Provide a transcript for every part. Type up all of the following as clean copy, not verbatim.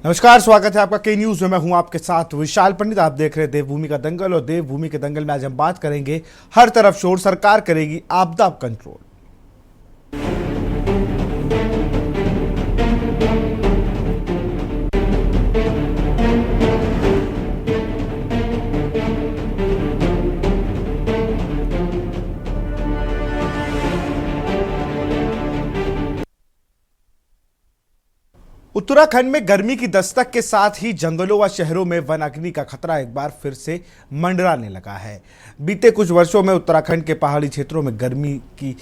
नमस्कार, स्वागत है आपका के न्यूज में। मैं हूं आपके साथ विशाल पंडित। आप देख रहे हैं देवभूमि का दंगल, और देवभूमि के दंगल में आज हम बात करेंगे हर तरफ शोर, सरकार करेगी आपदा कंट्रोल। उत्तराखंड में गर्मी की दस्तक के साथ ही जंगलों व शहरों में वन अग्नि का खतरा एक बार फिर से मंडराने लगा है। बीते कुछ वर्षों में उत्तराखंड के पहाड़ी क्षेत्रों में गर्मी की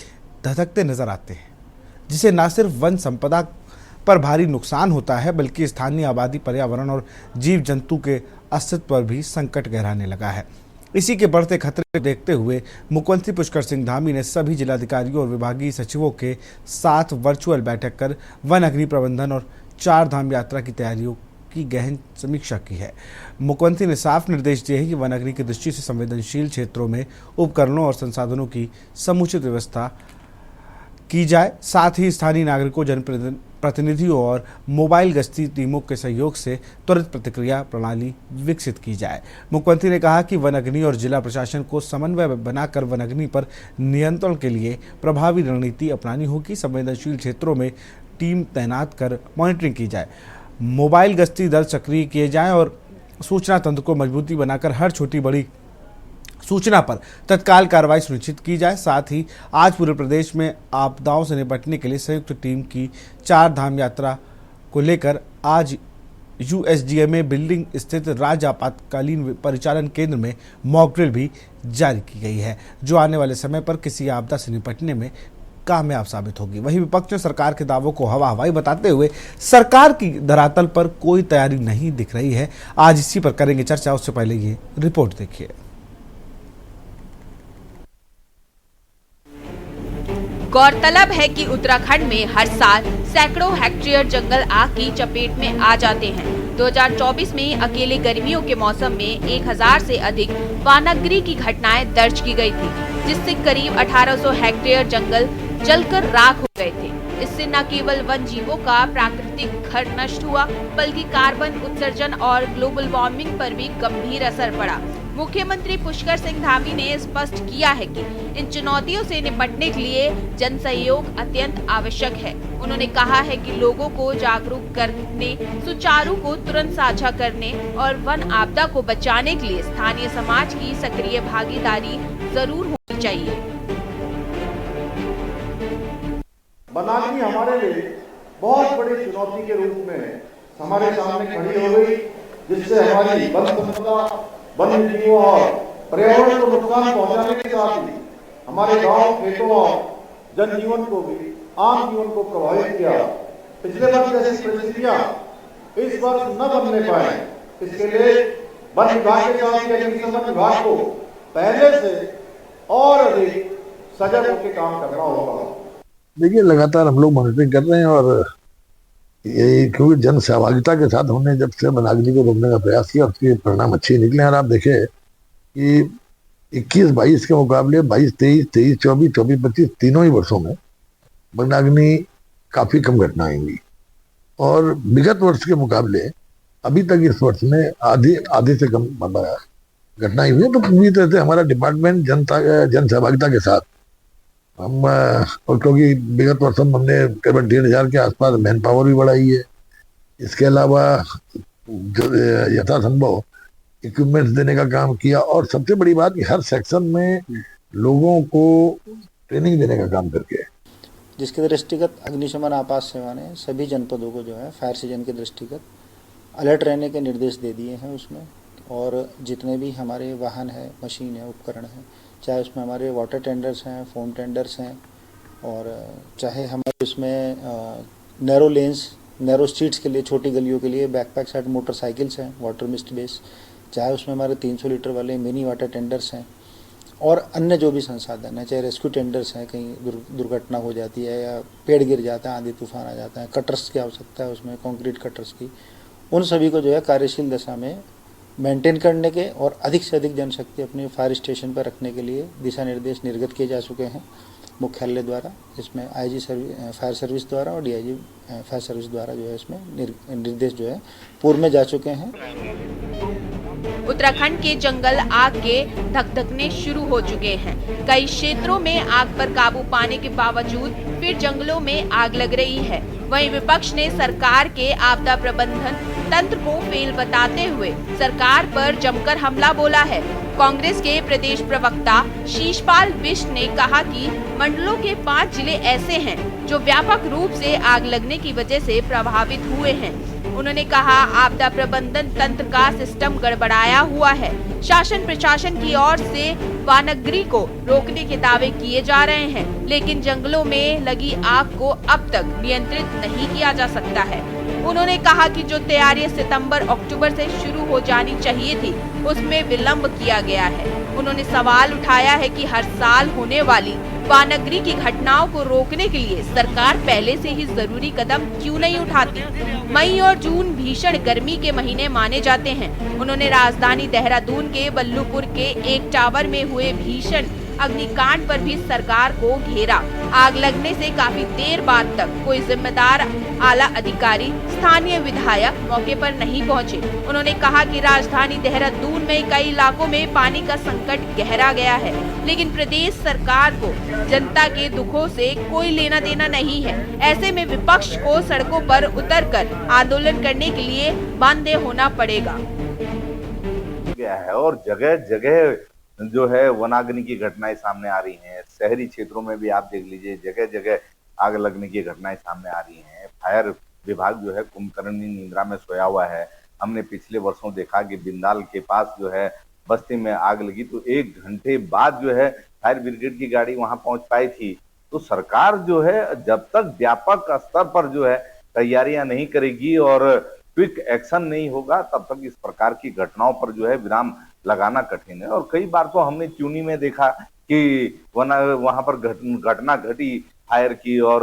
धधकते नजर आते हैं, जिसे न सिर्फ वन संपदा पर भारी नुकसान होता है, बल्कि स्थानीय आबादी, पर्यावरण और जीव जंतु के अस्तित्व पर भी संकट गहराने लगा है। इसी के बढ़ते खतरे को देखते हुए मुख्यमंत्री पुष्कर सिंह धामी ने सभी जिलाधिकारियों और विभागीय सचिवों के साथ वर्चुअल बैठक कर वन अग्नि प्रबंधन और 4 धाम यात्रा की तैयारियों की गहन समीक्षा की है। मुख्यमंत्री ने साफ निर्देश दिए हैं कि वन अग्नि की दृष्टि से संवेदनशील क्षेत्रों में उपकरणों और संसाधनों की समुचित व्यवस्था की जाए। साथ ही स्थानीय नागरिकों, जनप्रतिनिधियों और मोबाइल गश्ती टीमों के सहयोग से त्वरित प्रतिक्रिया प्रणाली विकसित की जाए। मुख्यमंत्री ने कहा कि वन अग्नि और जिला प्रशासन को समन्वय बनाकर वन अग्नि पर नियंत्रण के लिए प्रभावी रणनीति अपनानी होगी। संवेदनशील क्षेत्रों में टीम तैनात कर मॉनिटरिंग की जाए, मोबाइल गश्ती दल सक्रिय किए जाएं और सूचना तंत्र को मजबूती बनाकर हर छोटी बड़ी सूचना पर तत्काल कार्रवाई सुनिश्चित की जाए। साथ ही आज पूरे प्रदेश में आपदाओं से निपटने के लिए संयुक्त टीम की 4 धाम यात्रा को लेकर आज यूएसडीएमए बिल्डिंग स्थित राज्य आपातकालीन परिचालन केंद्र में मॉक ड्रिल भी जारी की गई है, जो आने वाले समय पर किसी आपदा से निपटने में कामयाब साबित होगी। वहीं विपक्ष ने सरकार के दावों को हवाई बताते हुए सरकार की धरातल पर कोई तैयारी नहीं दिख रही है। आज इसी पर करेंगे चर्चा। उससे पहले ये रिपोर्ट देखिए। गौरतलब है कि उत्तराखंड में हर साल सैकड़ों हेक्टेयर जंगल आग की चपेट में आ जाते हैं। 2024 में अकेले गर्मियों के मौसम में 1000 से अधिक वनाग्नि की घटनाएं दर्ज की गई थी, जिससे करीब 1800 हेक्टेयर जंगल जलकर राख हो गए थे। इससे न केवल वन जीवों का प्राकृतिक घर नष्ट हुआ, बल्कि कार्बन उत्सर्जन और ग्लोबल वार्मिंग पर भी गंभीर असर पड़ा। मुख्यमंत्री पुष्कर सिंह धामी ने स्पष्ट किया है कि इन चुनौतियों से निपटने के लिए जन सहयोग अत्यंत आवश्यक है। उन्होंने कहा है कि लोगों को जागरूक करने, सुचारू को तुरंत साझा करने और वन आपदा को बचाने के लिए स्थानीय समाज की सक्रिय भागीदारी जरूर होनी चाहिए। वनाग्नि हमारे लिए बहुत बड़ी चुनौती के रूप में हमारे सामने खड़ी हो गई, जिससे हमारी वन संपदा, वन्य जीवों और पर्यावरण को नुकसान पहुंचाने के साथ ही हमारे गांव, खेतों और जनजीवन को भी, आम जीवन को प्रभावित किया। पिछले वर्ष जैसी परिस्थितियां इस वर्ष न बनने पाए, इसके लिए वन विभाग के साथ ही अग्निशमन विभाग को पहले से और अधिक सजग होकर काम करना होगा। देखिए, लगातार हम लोग मॉनिटरिंग कर रहे हैं और ये क्योंकि जन सहभागिता के साथ हमने जब से वनाग्नि को रोकने का प्रयास किया, उसके परिणाम अच्छे निकले। और आप देखें कि 21-22 के मुकाबले 22-23, 23-24, 24-25 तीनों ही वर्षों में वनाग्नि काफी कम घटनाएं हुई, और विगत वर्ष के मुकाबले अभी तक इस वर्ष में आधे से कम घटनाएं हुई। तो पूरी तरह से हमारा डिपार्टमेंट जन सहभागिता के साथ हम, और क्योंकि विगत वर्ष में हमने करीबन 1500 के आसपास मैन पावर भी बढ़ाई है। इसके अलावा जो यथासंभव इक्विपमेंट्स देने का काम किया, और सबसे बड़ी बात कि हर सेक्शन में लोगों को ट्रेनिंग देने का काम करके, जिसके दृष्टिगत अग्निशमन आपात सेवा ने सभी जनपदों को जो है फायर सीजन के दृष्टिगत अलर्ट रहने के निर्देश दे दिए हैं उसमें। और जितने भी हमारे वाहन है, मशीन है, उपकरण है, चाहे उसमें हमारे वाटर टेंडर्स हैं, फोम टेंडर्स हैं, और चाहे हमारे उसमें नैरो लेंस, नैरो स्ट्रीट्स के लिए, छोटी गलियों के लिए बैकपैक सेट मोटरसाइकिल्स हैं, वाटर मिस्ट बेस, चाहे उसमें हमारे 300 लीटर वाले मिनी वाटर टेंडर्स हैं, और अन्य जो भी संसाधन है, चाहे रेस्क्यू टेंडर्स हैं, कहीं दुर्घटना हो जाती है या पेड़ गिर जाता है, आंधी तूफान आ जाता है, कटर्स की आवश्यकता है उसमें, कंक्रीट कटर्स की, उन सभी को जो है कार्यशील दशा में मेंटेन करने के और अधिक से अधिक जनशक्ति अपने फायर स्टेशन पर रखने के लिए दिशा निर्देश निर्गत किए जा चुके हैं। मुख्यालय द्वारा, इसमें आईजी फायर सर्विस द्वारा और डीआईजी फायर सर्विस द्वारा जो है इसमें निर्देश जो है पूर्व में जा चुके हैं। उत्तराखंड के जंगल आग के धकधकने शुरू हो चुके हैं। कई क्षेत्रों में आग पर काबू पाने के बावजूद फिर जंगलों में आग लग रही है। वहीं विपक्ष ने सरकार के आपदा प्रबंधन तंत्र को फेल बताते हुए सरकार पर जमकर हमला बोला है। कांग्रेस के प्रदेश प्रवक्ता शीशपाल बिष्ट ने कहा कि मंडलों के 5 जिले ऐसे हैं जो व्यापक रूप से आग लगने की वजह से प्रभावित हुए हैं। उन्होंने कहा आपदा प्रबंधन तंत्र का सिस्टम गड़बड़ाया हुआ है। शासन प्रशासन की ओर से वानगरी को रोकने के दावे किए जा रहे हैं, लेकिन जंगलों में लगी आग को अब तक नियंत्रित नहीं किया जा सकता है। उन्होंने कहा कि जो तैयारियां सितंबर अक्टूबर से शुरू हो जानी चाहिए थी, उसमें विलंब किया गया है। उन्होंने सवाल उठाया है कि हर साल होने वाली वानगरी की घटनाओं को रोकने के लिए सरकार पहले से ही जरूरी कदम क्यों नहीं उठाती। मई और जून भीषण गर्मी के महीने माने जाते हैं। उन्होंने राजधानी देहरादून के बल्लूपुर के एक टावर में हुए भीषण अग्निकांड पर भी सरकार को घेरा। आग लगने से काफी देर बाद तक कोई जिम्मेदार आला अधिकारी, स्थानीय विधायक मौके पर नहीं पहुंचे। उन्होंने कहा कि राजधानी देहरादून में कई इलाकों में पानी का संकट गहरा गया है, लेकिन प्रदेश सरकार को जनता के दुखों से कोई लेना देना नहीं है। ऐसे में विपक्ष को सड़कों पर उतरकर आंदोलन करने के लिए बांधे होना पड़ेगा। और जगह जगह जो है वनाग्नि की घटनाएं सामने आ रही हैं। शहरी क्षेत्रों में भी आप देख लीजिए, जगह जगह आग लगने की घटनाएं सामने आ रही हैं। फायर विभाग जो है कुंभकर्णी निद्रा में सोया हुआ है। हमने पिछले वर्षों देखा कि बिंदाल के पास जो है बस्ती में आग लगी तो 1 घंटे बाद जो है फायर ब्रिगेड की गाड़ी वहां पहुंच पाई थी। तो सरकार जो है जब तक व्यापक स्तर पर जो है तैयारियां नहीं करेगी और क्विक एक्शन नहीं होगा, तब तक इस प्रकार की घटनाओं पर जो है विराम लगाना कठिन है। और कई बार तो हमने चुनी में देखा कि वहां पर घटना घटी फायर की, और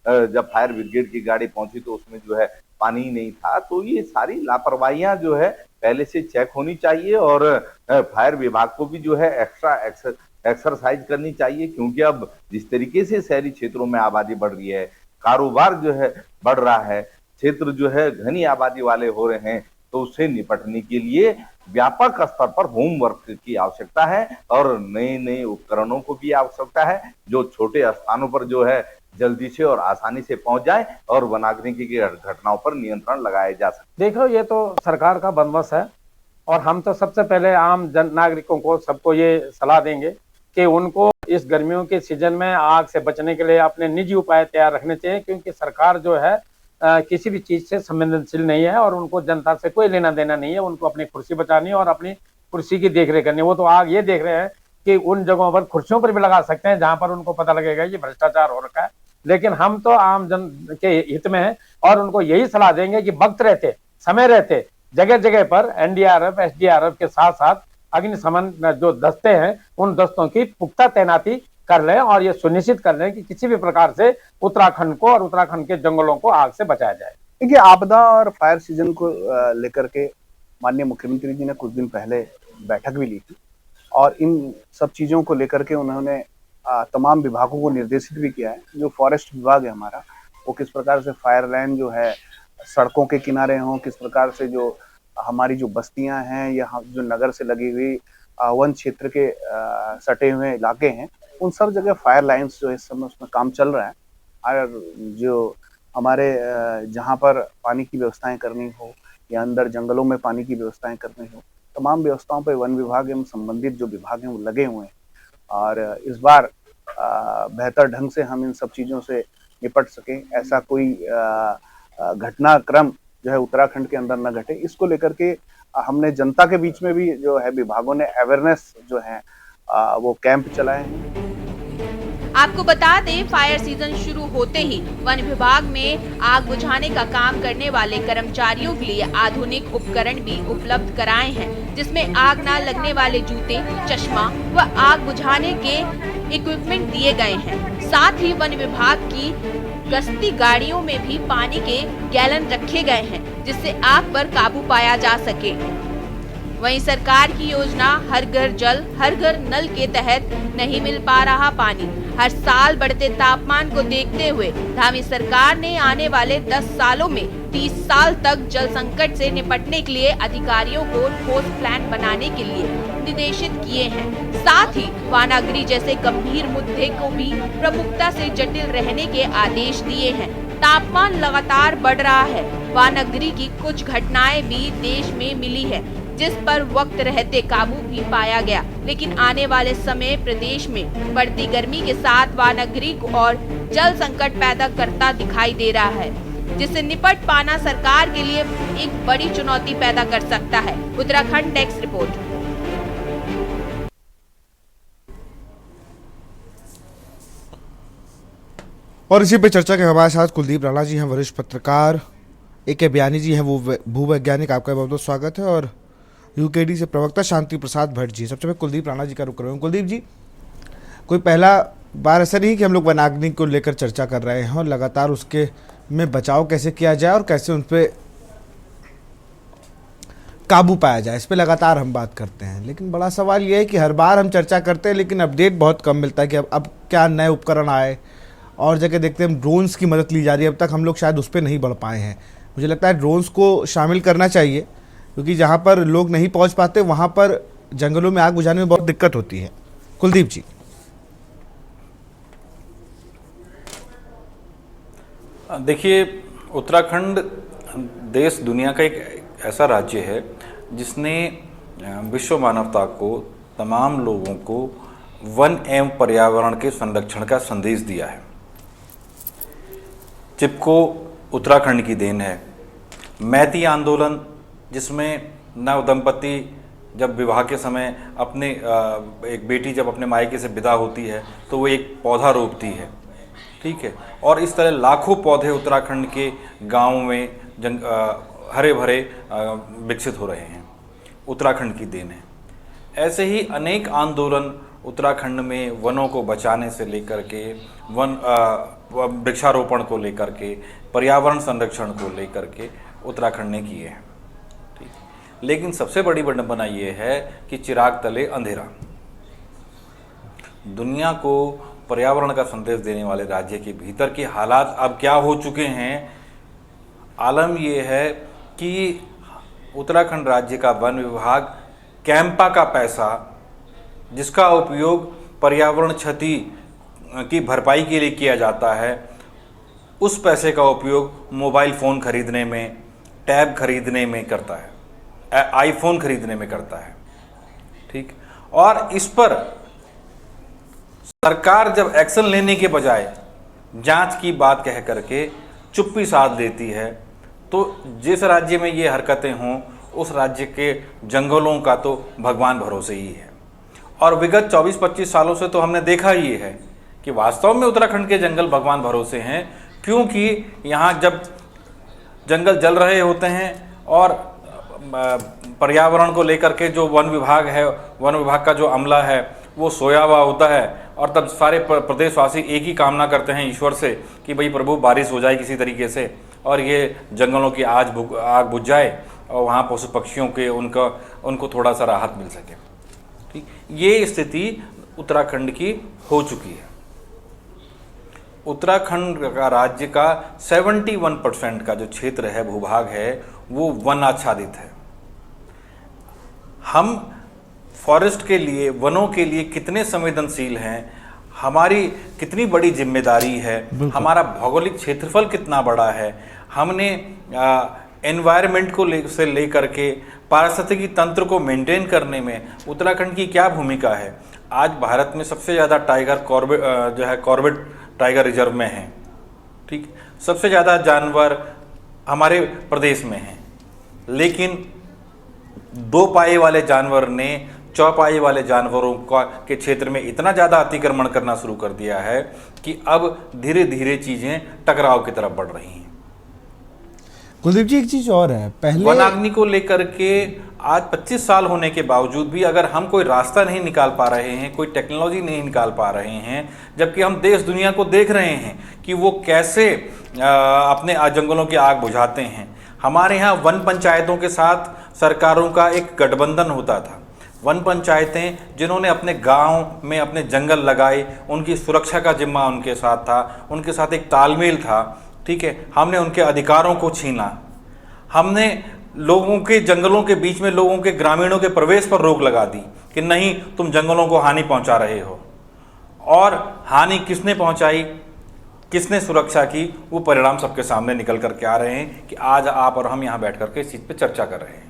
जब फायर ब्रिगेड की गाड़ी पहुंची तो उसमें जो है पानी ही नहीं था। तो ये सारी लापरवाहियां जो है पहले से चेक होनी चाहिए और फायर विभाग को भी जो है एक्स्ट्रा एक्सरसाइज करनी चाहिए, क्योंकि अब जिस तरीके से शहरी क्षेत्रों में आबादी बढ़ रही है, कारोबार जो है बढ़ रहा है, क्षेत्र जो है घनी आबादी वाले हो रहे हैं, तो उससे निपटने के लिए व्यापक स्तर पर होमवर्क की आवश्यकता है और नए नए उपकरणों को भी आवश्यकता है, जो छोटे स्थानों पर जो है जल्दी से और आसानी से पहुंच जाए और वनाग्नि की घटनाओं पर नियंत्रण लगाया जा सके। देखो, ये तो सरकार का बंदोबस्त है और हम तो सबसे पहले आम जन नागरिकों को सबको ये सलाह देंगे कि उनको इस गर्मियों के सीजन में आग से बचने के लिए अपने निजी उपाय तैयार रखने चाहिए, क्योंकि सरकार जो है किसी भी चीज से संवेदनशील नहीं है और उनको जनता से कोई लेना देना नहीं है। उनको अपनी कुर्सी बचानी और अपनी कुर्सी की देखरेख करनी। वो तो आग ये देख रहे हैं कि उन जगहों पर कुर्सियों पर भी लगा सकते हैं जहां पर उनको पता लगेगा ये भ्रष्टाचार हो रखा है, लेकिन हम तो आम जन के हित में है और उनको यही सलाह देंगे कि वक्त रहते, समय रहते जगह जगह पर एनडीआरएफ, एसडीआरएफ के साथ साथ अग्निशमन जो दस्ते हैं उन दस्तों की पुख्ता तैनाती कर लें और ये सुनिश्चित कर लें कि किसी भी प्रकार से उत्तराखंड को और उत्तराखंड के जंगलों को आग से बचाया जाए। देखिए, आपदा और फायर सीजन को लेकर के माननीय मुख्यमंत्री जी ने कुछ दिन पहले बैठक भी ली थी और इन सब चीजों को लेकर के उन्होंने तमाम विभागों को निर्देशित भी किया है। जो फॉरेस्ट विभाग है हमारा, वो किस प्रकार से फायर लाइन जो है सड़कों के किनारे हों, किस प्रकार से जो हमारी जो बस्तियां हैं या जो नगर से लगी हुई वन क्षेत्र के सटे हुए इलाके हैं, उन सब जगह फायर लाइन्स जो इस समय उसमें काम चल रहा है। और जो हमारे जहाँ पर पानी की व्यवस्थाएं करनी हो या अंदर जंगलों में पानी की व्यवस्थाएं करनी हो, तमाम व्यवस्थाओं पर वन विभाग एवं संबंधित जो विभाग हैं वो लगे हुए हैं। और इस बार बेहतर ढंग से हम इन सब चीज़ों से निपट सकें, ऐसा कोई घटनाक्रम जो है उत्तराखंड के अंदर न घटे, इसको लेकर के हमने जनता के बीच में भी जो है विभागों ने अवेयरनेस जो है वो कैंप चलाए हैं। आपको बता दें, फायर सीजन शुरू होते ही वन विभाग में आग बुझाने का काम करने वाले कर्मचारियों के लिए आधुनिक उपकरण भी उपलब्ध कराए हैं, जिसमें आग न लगने वाले जूते, चश्मा व आग बुझाने के इक्विपमेंट दिए गए हैं। साथ ही वन विभाग की गश्ती गाड़ियों में भी पानी के गैलन रखे गए हैं, जिससे आग पर काबू पाया जा सके। वहीं सरकार की योजना हर घर जल हर घर नल के तहत नहीं मिल पा रहा पानी। हर साल बढ़ते तापमान को देखते हुए धामी सरकार ने आने वाले 10 सालों में 30 साल तक जल संकट से निपटने के लिए अधिकारियों को ठोस प्लान बनाने के लिए निर्देशित किए हैं। साथ ही वानागिरी जैसे गंभीर मुद्दे को भी प्रमुखता से जटिल रहने के आदेश दिए हैं। तापमान लगातार बढ़ रहा है। वानागिरी की कुछ घटनाएं भी देश में मिली है, जिस पर वक्त रहते काबू भी पाया गया, लेकिन आने वाले समय प्रदेश में बढ़ती गर्मी के साथ वानागिरी और जल संकट पैदा करता दिखाई दे रहा है, जिससे निपट पाना सरकार के लिए एक बड़ी चुनौती पैदा कर सकता है। Uttarakhand desk report. और इसी पे चर्चा के हमारे साथ कुलदीप राणा जी हैं, वरिष्ठ पत्रकार, AK बयानी जी हैं, वो भूवैज्ञानिक। आपका बहुत बहुत स्वागत है। और UKD से प्रवक्ता शांति प्रसाद भट्ट जी। सबसे पहले कुलदीप राणा जी का रुख कर रहे हैं। कुलदीप जी, कोई पहला बार ऐसा नहीं कि हम लोग वनाग्नि को लेकर चर्चा कर रहे हैं और लगातार उसके में बचाव कैसे किया जाए और कैसे उन पर काबू पाया जाए, इस पर लगातार हम बात करते हैं। लेकिन बड़ा सवाल यह है कि हर बार हम चर्चा करते हैं लेकिन अपडेट बहुत कम मिलता है कि अब क्या नए उपकरण आए, और जगह देखते हैं ड्रोन्स की मदद ली जा रही है। अब तक हम लोग शायद उस पर नहीं बढ़ पाए हैं। मुझे लगता है ड्रोन्स को शामिल करना चाहिए, क्योंकि जहाँ पर लोग नहीं पहुँच पाते वहाँ पर जंगलों में आग बुझाने में बहुत दिक्कत होती है। कुलदीप जी। देखिए, उत्तराखंड देश दुनिया का एक ऐसा राज्य है जिसने विश्व मानवता को, तमाम लोगों को वन एवं पर्यावरण के संरक्षण का संदेश दिया है। चिपको उत्तराखंड की देन है। मैती आंदोलन, जिसमें नव दंपति जब विवाह के समय अपने एक बेटी जब अपने मायके से विदा होती है तो वो एक पौधा रोपती है, ठीक है। और इस तरह लाखों पौधे उत्तराखंड के गाँव में हरे भरे विकसित हो रहे हैं। उत्तराखंड की देन है। ऐसे ही अनेक आंदोलन उत्तराखंड में वनों को बचाने से लेकर के वृक्षारोपण को लेकर के, पर्यावरण संरक्षण को लेकर के उत्तराखंड ने किए हैं, ठीक। लेकिन सबसे बड़ी विडंबना ये है कि चिराग तले अंधेरा। दुनिया को पर्यावरण का संदेश देने वाले राज्य के भीतर के हालात अब क्या हो चुके हैं। आलम ये है कि उत्तराखंड राज्य का वन विभाग कैंपा का पैसा, जिसका उपयोग पर्यावरण क्षति की भरपाई के लिए किया जाता है, उस पैसे का उपयोग मोबाइल फ़ोन खरीदने में, टैब खरीदने में करता है, आईफोन खरीदने में करता है, ठीक। और इस पर सरकार जब एक्शन लेने के बजाय जांच की बात कह करके चुप्पी साध देती है, तो जिस राज्य में ये हरकतें हों उस राज्य के जंगलों का तो भगवान भरोसे ही है। और विगत 24-25 सालों से तो हमने देखा ही है कि वास्तव में उत्तराखंड के जंगल भगवान भरोसे हैं, क्योंकि यहाँ जब जंगल जल रहे होते हैं और पर्यावरण को लेकर के जो वन विभाग है, वन विभाग का जो अमला है वो सोया हुआ होता है, और तब सारे प्रदेशवासी एक ही कामना करते हैं ईश्वर से कि भाई प्रभु बारिश हो जाए किसी तरीके से और ये जंगलों की आग बुझ जाए और वहाँ पशु पक्षियों के उनको थोड़ा सा राहत मिल सके, ठीक। ये स्थिति उत्तराखंड की हो चुकी है। उत्तराखंड का राज्य का 71% का जो क्षेत्र है, भूभाग है, वो वन आच्छादित है। हम फॉरेस्ट के लिए, वनों के लिए कितने संवेदनशील हैं, हमारी कितनी बड़ी जिम्मेदारी है, हमारा भौगोलिक क्षेत्रफल कितना बड़ा है, हमने एनवायरनमेंट को से लेकर के पारिस्थितिकी तंत्र को मेंटेन करने में उत्तराखंड की क्या भूमिका है। आज भारत में सबसे ज़्यादा टाइगर कॉर्बेट टाइगर रिजर्व में है, ठीक। सबसे ज़्यादा जानवर हमारे प्रदेश में हैं, लेकिन 2 पाए वाले जानवर ने चौपाई वाले जानवरों के क्षेत्र में इतना ज़्यादा अतिक्रमण करना शुरू कर दिया है कि अब धीरे धीरे चीज़ें टकराव की तरफ बढ़ रही हैं। कुलदीप जी, एक चीज और है, पहले वनाग्नि को लेकर के आज 25 साल होने के बावजूद भी अगर हम कोई रास्ता नहीं निकाल पा रहे हैं, कोई टेक्नोलॉजी नहीं निकाल पा रहे हैं, जबकि हम देश दुनिया को देख रहे हैं कि वो कैसे अपने जंगलों की आग बुझाते हैं, हमारे यहाँ वन पंचायतों के साथ सरकारों का एक गठबंधन होता था। वन पंचायतें जिन्होंने अपने गांव में अपने जंगल लगाए, उनकी सुरक्षा का जिम्मा उनके साथ था, उनके साथ एक तालमेल था। ठीक है, हमने उनके अधिकारों को छीना, हमने लोगों के जंगलों के बीच में लोगों के ग्रामीणों के प्रवेश पर रोक लगा दी कि नहीं, तुम जंगलों को हानि पहुंचा रहे हो। और हानि किसने पहुंचाई, किसने सुरक्षा की, वो परिणाम सबके सामने निकल करके आ रहे हैं कि आज आप और हम यहाँ बैठ करके इस चीज़ पे चर्चा कर रहे हैं।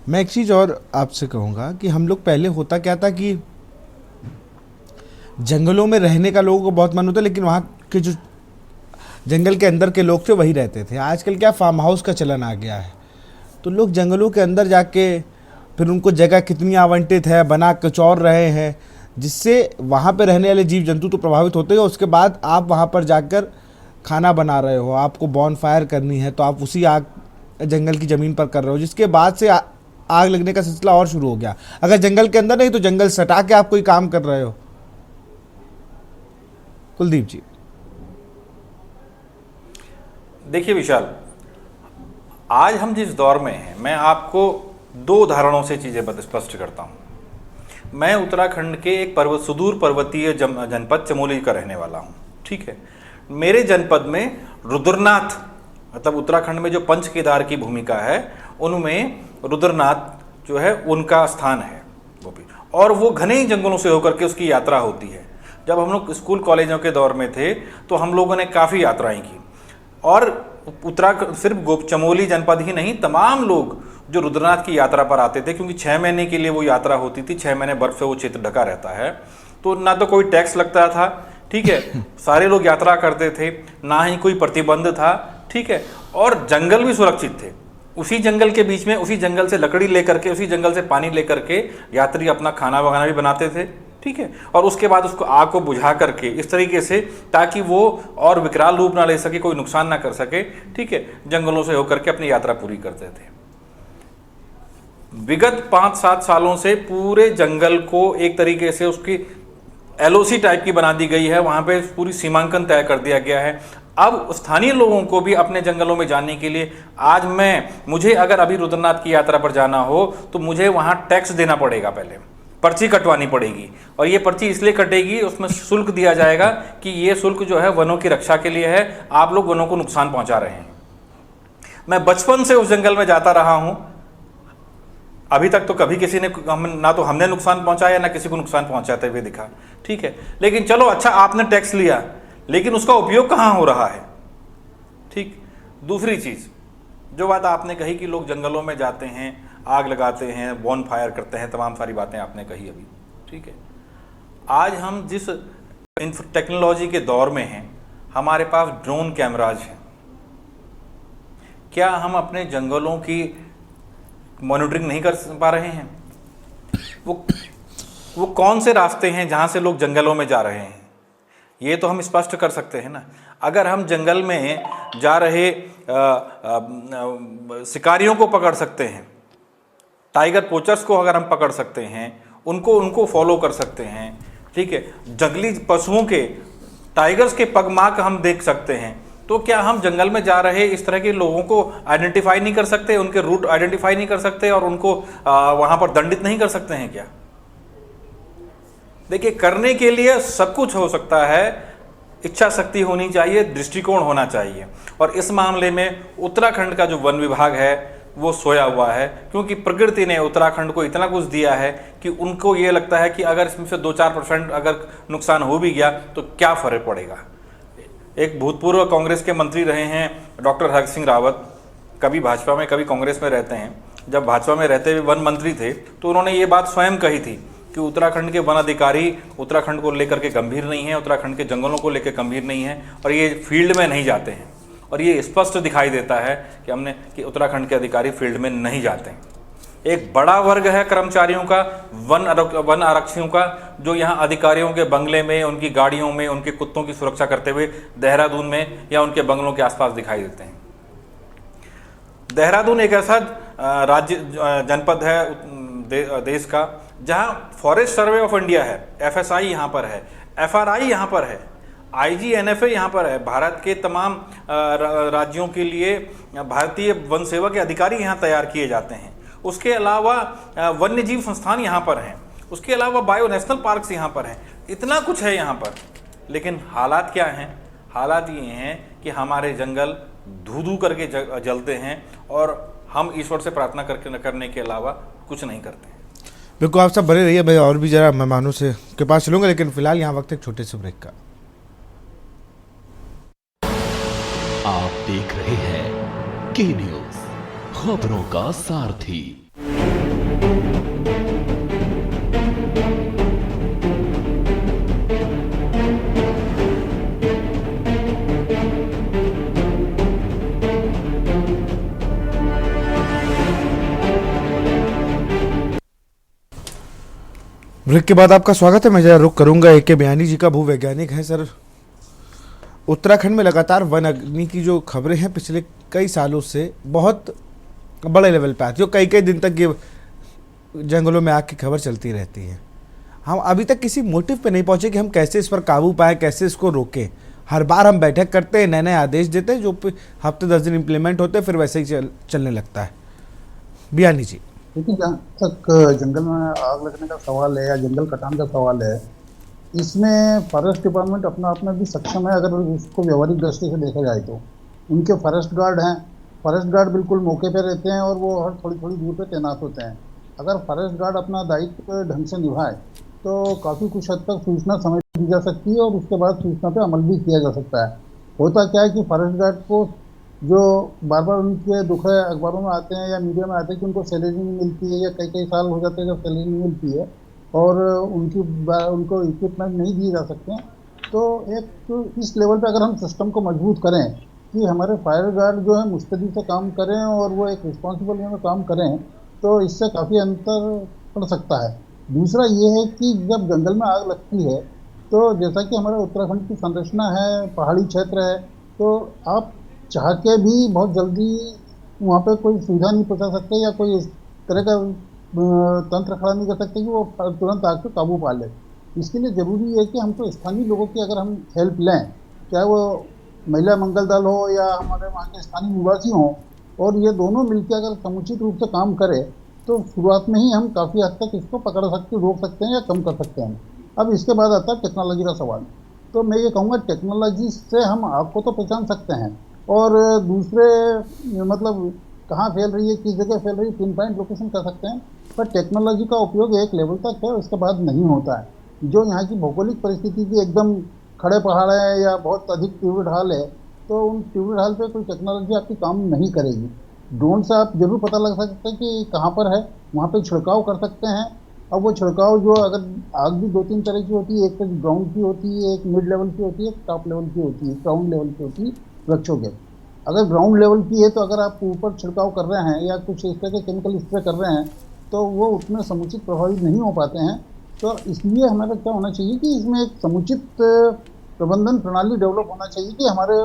मैं एक चीज़ और आपसे कहूँगा कि हम लोग पहले होता क्या था कि जंगलों में रहने का लोगों को बहुत मन होता, लेकिन वहाँ के जो जंगल के अंदर के लोग थे वही रहते थे। आजकल क्या फार्म हाउस का चलन आ गया है, तो लोग जंगलों के अंदर जाके फिर उनको जगह कितनी आवंटित है बना के चौर रहे हैं, जिससे वहाँ पे रहने वाले जीव जंतु तो प्रभावित होते हैं। उसके बाद आप वहाँ पर जाकर खाना बना रहे हो, आपको बॉन फायर करनी है, तो आप उसी आग जंगल की ज़मीन पर कर रहे हो, जिसके बाद से आग लगने का सिलसिला और शुरू हो गया। अगर जंगल के अंदर नहीं तो जंगल सटा के आप कोई काम कर रहे हो। कुलदीप जी, देखिए विशाल, आज हम जिस दौर में हैं, मैं आपको दो उदाहरणों से चीज़ें स्पष्ट करता हूँ। मैं उत्तराखंड के एक सुदूर पर्वतीय जनपद चमोली का रहने वाला हूँ। ठीक है, मेरे जनपद में रुद्रनाथ, मतलब उत्तराखंड में जो पंच केदार की भूमिका है उनमें रुद्रनाथ जो है उनका स्थान है वो भी, और वो घने जंगलों से होकर के उसकी यात्रा होती है। जब हम लोग स्कूल कॉलेजों के दौर में थे तो हम लोगों ने काफ़ी यात्राएं की, और उत्तराखंड सिर्फ चमोली जनपद ही नहीं, तमाम लोग जो रुद्रनाथ की यात्रा पर आते थे, क्योंकि 6 महीने के लिए वो यात्रा होती थी, 6 महीने बर्फ से वो क्षेत्र ढका रहता है, तो ना तो कोई टैक्स लगता था, ठीक है, सारे लोग यात्रा करते थे, ना ही कोई प्रतिबंध था, ठीक है, और जंगल भी सुरक्षित थे। उसी जंगल के बीच में, उसी जंगल से लकड़ी लेकर के, उसी जंगल से पानी लेकर के यात्री अपना खाना वगैरह भी बनाते थे, ठीक है, और उसके बाद उसको आग को बुझा करके इस तरीके से, ताकि वो और विकराल रूप ना ले सके, कोई नुकसान ना कर सके, ठीक है, जंगलों से होकर के अपनी यात्रा पूरी करते थे। विगत 5-7 सालों से पूरे जंगल को एक तरीके से उसकी LOC टाइप की बना दी गई है, वहां पे पूरी सीमांकन तय कर दिया गया है। अब स्थानीय लोगों को भी अपने जंगलों में जाने के लिए, आज मुझे अगर अभी रुद्रनाथ की यात्रा पर जाना हो तो मुझे वहां टैक्स देना पड़ेगा, पहले पर्ची कटवानी पड़ेगी, और ये पर्ची इसलिए कटेगी, उसमें शुल्क दिया जाएगा कि ये शुल्क जो है वनों की रक्षा के लिए है, आप लोग वनों को नुकसान पहुंचा रहे हैं। मैं बचपन से उस जंगल में जाता रहा हूं, अभी तक तो कभी किसी ने ना तो हमने नुकसान पहुंचाया ना किसी को नुकसान पहुंचाते हुए दिखा, ठीक है, लेकिन चलो अच्छा आपने टैक्स लिया, लेकिन उसका उपयोग कहाँ हो रहा है, ठीक। दूसरी चीज, जो बात आपने कही कि लोग जंगलों में जाते हैं, आग लगाते हैं, बॉन फायर करते हैं, तमाम सारी बातें आपने कही अभी, ठीक है। आज हम जिस टेक्नोलॉजी के दौर में हैं, हमारे पास ड्रोन कैमराज हैं, क्या हम अपने जंगलों की मॉनिटरिंग नहीं कर पा रहे हैं? वो कौन से रास्ते हैं जहां से लोग जंगलों में जा रहे हैं, ये तो हम स्पष्ट कर सकते हैं ना। अगर हम जंगल में जा रहे शिकारियों को पकड़ सकते हैं, टाइगर पोचर्स को अगर हम पकड़ सकते हैं, उनको फॉलो कर सकते हैं, ठीक है, जंगली पशुओं के, टाइगर्स के पगमार्क हम देख सकते हैं, तो क्या हम जंगल में जा रहे इस तरह के लोगों को आइडेंटिफाई नहीं कर सकते, उनके रूट आइडेंटिफाई नहीं कर सकते और उनको वहां पर दंडित नहीं कर सकते हैं क्या? देखिए, करने के लिए सब कुछ हो सकता है, इच्छा शक्ति होनी चाहिए, दृष्टिकोण होना चाहिए, और इस मामले में उत्तराखंड का जो वन विभाग है वो सोया हुआ है, क्योंकि प्रकृति ने उत्तराखंड को इतना कुछ दिया है कि उनको ये लगता है कि अगर इसमें से 2-4% अगर नुकसान हो भी गया तो क्या फर्क पड़ेगा। एक भूतपूर्व कांग्रेस के मंत्री रहे हैं डॉक्टर हरक सिंह रावत, कभी भाजपा में कभी कांग्रेस में रहते हैं, जब भाजपा में रहते हुए वन मंत्री थे तो उन्होंने ये बात स्वयं कही थी कि उत्तराखंड के वन अधिकारी उत्तराखंड को लेकर के गंभीर नहीं है, उत्तराखंड के जंगलों को लेकर गंभीर नहीं है, और ये फील्ड में नहीं जाते हैं, और ये स्पष्ट दिखाई देता है कि उत्तराखंड के अधिकारी फील्ड में नहीं जाते हैं। एक बड़ा वर्ग है कर्मचारियों का, वन आरक्षियों का, जो यहाँ अधिकारियों के बंगले में, उनकी गाड़ियों में, उनके कुत्तों की सुरक्षा करते हुए देहरादून में या उनके बंगलों के आसपास दिखाई देते हैं। देहरादून एक ऐसा जनपद है देश का जहाँ फॉरेस्ट सर्वे ऑफ इंडिया है, FSI यहाँ पर है, FRI यहाँ पर है। IGNFA यहाँ पर है, भारत के तमाम राज्यों के लिए भारतीय वन सेवा के अधिकारी यहाँ तैयार किए जाते हैं। उसके अलावा वन्य जीव संस्थान यहाँ पर हैं, उसके अलावा बायो नेशनल पार्क्स यहाँ पर हैं, इतना कुछ है यहाँ पर। लेकिन हालात क्या हैं? हालात ये हैं कि हमारे जंगल धू धू करके जलते हैं और हम ईश्वर से प्रार्थना करने के अलावा कुछ नहीं करते हैं। बिल्कुल, आप सब बने रहिए, मैं और भी जरा मेहमानों से के पास चलूंगा, लेकिन फिलहाल यहाँ वक्त एक छोटे से ब्रेक का। आप देख रहे हैं के न्यूज, खबरों का सारथी। ब्रेक के बाद आपका स्वागत है। मैं जरा रुक करूंगा AK बयानी जी का, भूवैज्ञानिक हैं सर। उत्तराखंड में लगातार वन अग्नि की जो खबरें हैं पिछले कई सालों से बहुत बड़े लेवल पे आती है, कई कई दिन तक ये जंगलों में आग की खबर चलती रहती है। हम अभी तक किसी मोटिव पे नहीं पहुंचे कि हम कैसे इस पर काबू पाए, कैसे इसको रोकें। हर बार हम बैठक करते हैं, नए नए आदेश देते हैं, जो हफ्ते 10 दिन इम्प्लीमेंट होते हैं, फिर वैसे ही चलने लगता है। बयानी जी, देखिए, जहाँ तक जंगल में आग लगने का सवाल है या जंगल कटान का सवाल है, इसमें फॉरेस्ट डिपार्टमेंट अपना अपना भी सक्षम है। अगर उसको व्यवहारिक दृष्टि से देखा जाए तो उनके फॉरेस्ट गार्ड हैं, फॉरेस्ट गार्ड बिल्कुल मौके पर रहते हैं और वो हर थोड़ी थोड़ी दूर पे तैनात होते हैं। अगर फॉरेस्ट गार्ड अपना दायित्व ढंग से निभाए तो काफ़ी कुछ हद तक सूचना समय दी जा सकती है और उसके बाद सूचना पे अमल भी किया जा सकता है। होता क्या है कि फॉरेस्ट गार्ड को जो बार बार उनके दुख अखबारों में आते हैं या मीडिया में आते हैं कि उनको सैलरी नहीं मिलती है या कई कई साल हो जाते हैं जब सैलरी नहीं मिलती है और उनको इक्विपमेंट नहीं दिए जा सकते हैं। तो एक इस लेवल पे अगर हम सिस्टम को मजबूत करें कि हमारे फायर गार्ड जो है मुस्तैदी से काम करें और वो एक रिस्पॉन्सिबल वे में काम करें, तो इससे काफ़ी अंतर पड़ सकता है। दूसरा ये है कि जब जंगल में आग लगती है तो जैसा कि हमारे उत्तराखंड की संरचना है, पहाड़ी क्षेत्र है, तो आप चाह के भी बहुत जल्दी वहाँ पे कोई सुविधा नहीं पहुँचा सकते या कोई इस तरह का तंत्र खड़ा नहीं कर सकते कि वो तुरंत आग पे काबू पा ले। इसके लिए ज़रूरी है कि हमको स्थानीय लोगों की अगर हम हेल्प लें, चाहे वो महिला मंगल दल हो या हमारे वहाँ के स्थानीय निवासी हों, और ये दोनों मिलकर अगर समुचित रूप से काम करें तो शुरुआत में ही हम काफ़ी हद तक इसको पकड़ सकते, रोक सकते हैं या कम कर सकते हैं। अब इसके बाद आता है टेक्नोलॉजी का सवाल। तो मैं ये कहूँगा टेक्नोलॉजी से हम आग को तो पहचान सकते हैं और दूसरे मतलब कहाँ फैल रही है, किस जगह फैल रही है, पिन पॉइंट लोकेशन कर सकते हैं, पर टेक्नोलॉजी का उपयोग एक लेवल तक है, उसके बाद नहीं होता है। जो यहाँ की भौगोलिक परिस्थिति की एकदम खड़े पहाड़ है या बहुत अधिक तीव्र ढाल है, तो उन तीव्र ढाल पे कोई टेक्नोलॉजी आपकी काम नहीं करेगी। ड्रोन से आप जरूर पता लग सकते हैं कि कहाँ पर है, वहाँ पे छिड़काव कर सकते हैं। अब वो छिड़काव जो अगर आग भी 2-3 तरह की होती है, एक तो ग्राउंड की होती है, एक मिड लेवल की होती है, एक टॉप लेवल की होती है, ग्राउंड लेवल की होती है वृक्षों के। अगर ग्राउंड लेवल की है तो अगर आप ऊपर छिड़काव कर रहे हैं या कुछ इस तरह के केमिकल स्प्रे कर रहे हैं तो वो उतने समुचित प्रभावित नहीं हो पाते हैं। तो इसलिए हमारा क्या होना चाहिए कि इसमें एक समुचित प्रबंधन प्रणाली डेवलप होना चाहिए कि हमारे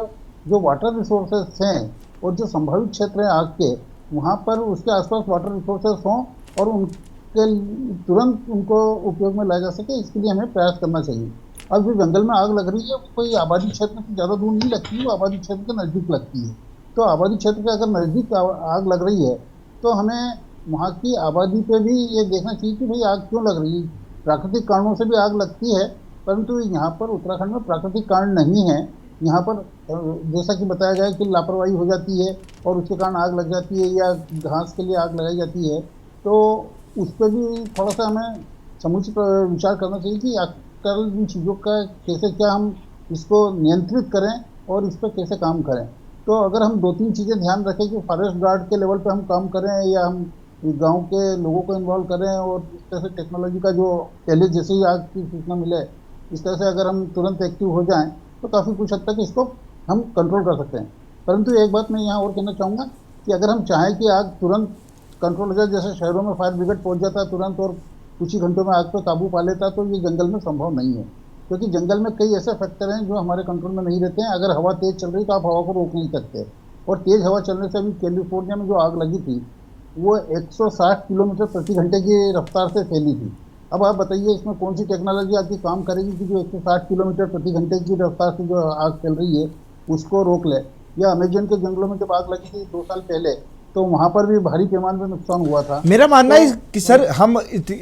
जो वाटर रिसोर्सेस हैं और जो संभावित क्षेत्र हैं आग के, वहाँ पर उसके आसपास वाटर रिसोर्सेस हों और उनके तुरंत उनको उपयोग में लाया जा सके। इसके लिए हमें प्रयास करना चाहिए। अब जो जंगल में आग लग रही है वो कोई आबादी क्षेत्र से ज़्यादा दूर नहीं लगती है, वो आबादी क्षेत्र के नज़दीक लगती है। तो आबादी क्षेत्र के अगर नज़दीक आग लग रही है तो हमें वहाँ की आबादी पे भी ये देखना चाहिए कि भाई आग क्यों लग रही है। प्राकृतिक कारणों से भी आग लगती है, परंतु यहाँ पर उत्तराखंड में प्राकृतिक कारण नहीं है। यहाँ पर जैसा कि बताया गया कि लापरवाही हो जाती है और उसके कारण आग लग जाती है या घास के लिए आग लगाई जाती है, तो उस पर भी थोड़ा सा हमें समुचित विचार करना चाहिए कि आजकल इन चीज़ों का कैसे क्या हम इसको नियंत्रित करें और इस पर कैसे काम करें। तो अगर हम 2-3 चीज़ें ध्यान रखें कि फॉरेस्ट गार्ड के लेवल पे हम काम करें या हम गांव के लोगों को इन्वॉल्व करें और इस तरह से टेक्नोलॉजी का जो पहले जैसे ही आग की सूचना मिले इस तरह से अगर हम तुरंत एक्टिव हो जाएं तो काफ़ी कुछ हद तक इसको हम कंट्रोल कर सकते हैं। परंतु एक बात मैं यहाँ और कहना चाहूँगा कि अगर हम चाहें कि आग तुरंत कंट्रोल हो जाए, जैसे शहरों में फायर ब्रिगेड पहुँच जाता है तुरंत और कुछ ही घंटों में आग पर काबू पा लेता, तो ये जंगल में संभव नहीं है, क्योंकि जंगल में कई ऐसे फैक्टर हैं जो हमारे कंट्रोल में नहीं रहते हैं। अगर हवा तेज़ चल रही तो आप हवा को रोक नहीं सकते, और तेज़ हवा चलने से अभी कैलिफोर्निया में जो आग लगी थी वो 160 किलोमीटर प्रति घंटे की रफ्तार से फैली थी। अब आप बताइए इसमें कौन सी टेक्नोलॉजी आपकी काम करेगी कि जो 160 किलोमीटर प्रति घंटे की रफ्तार से जो आग चल रही है उसको रोक ले। या अमेजन के जंगलों में जब आग लगी थी 2 साल पहले, तो वहां पर भी भारी पैमाने पर नुकसान हुआ था। मेरा मानना है कि सर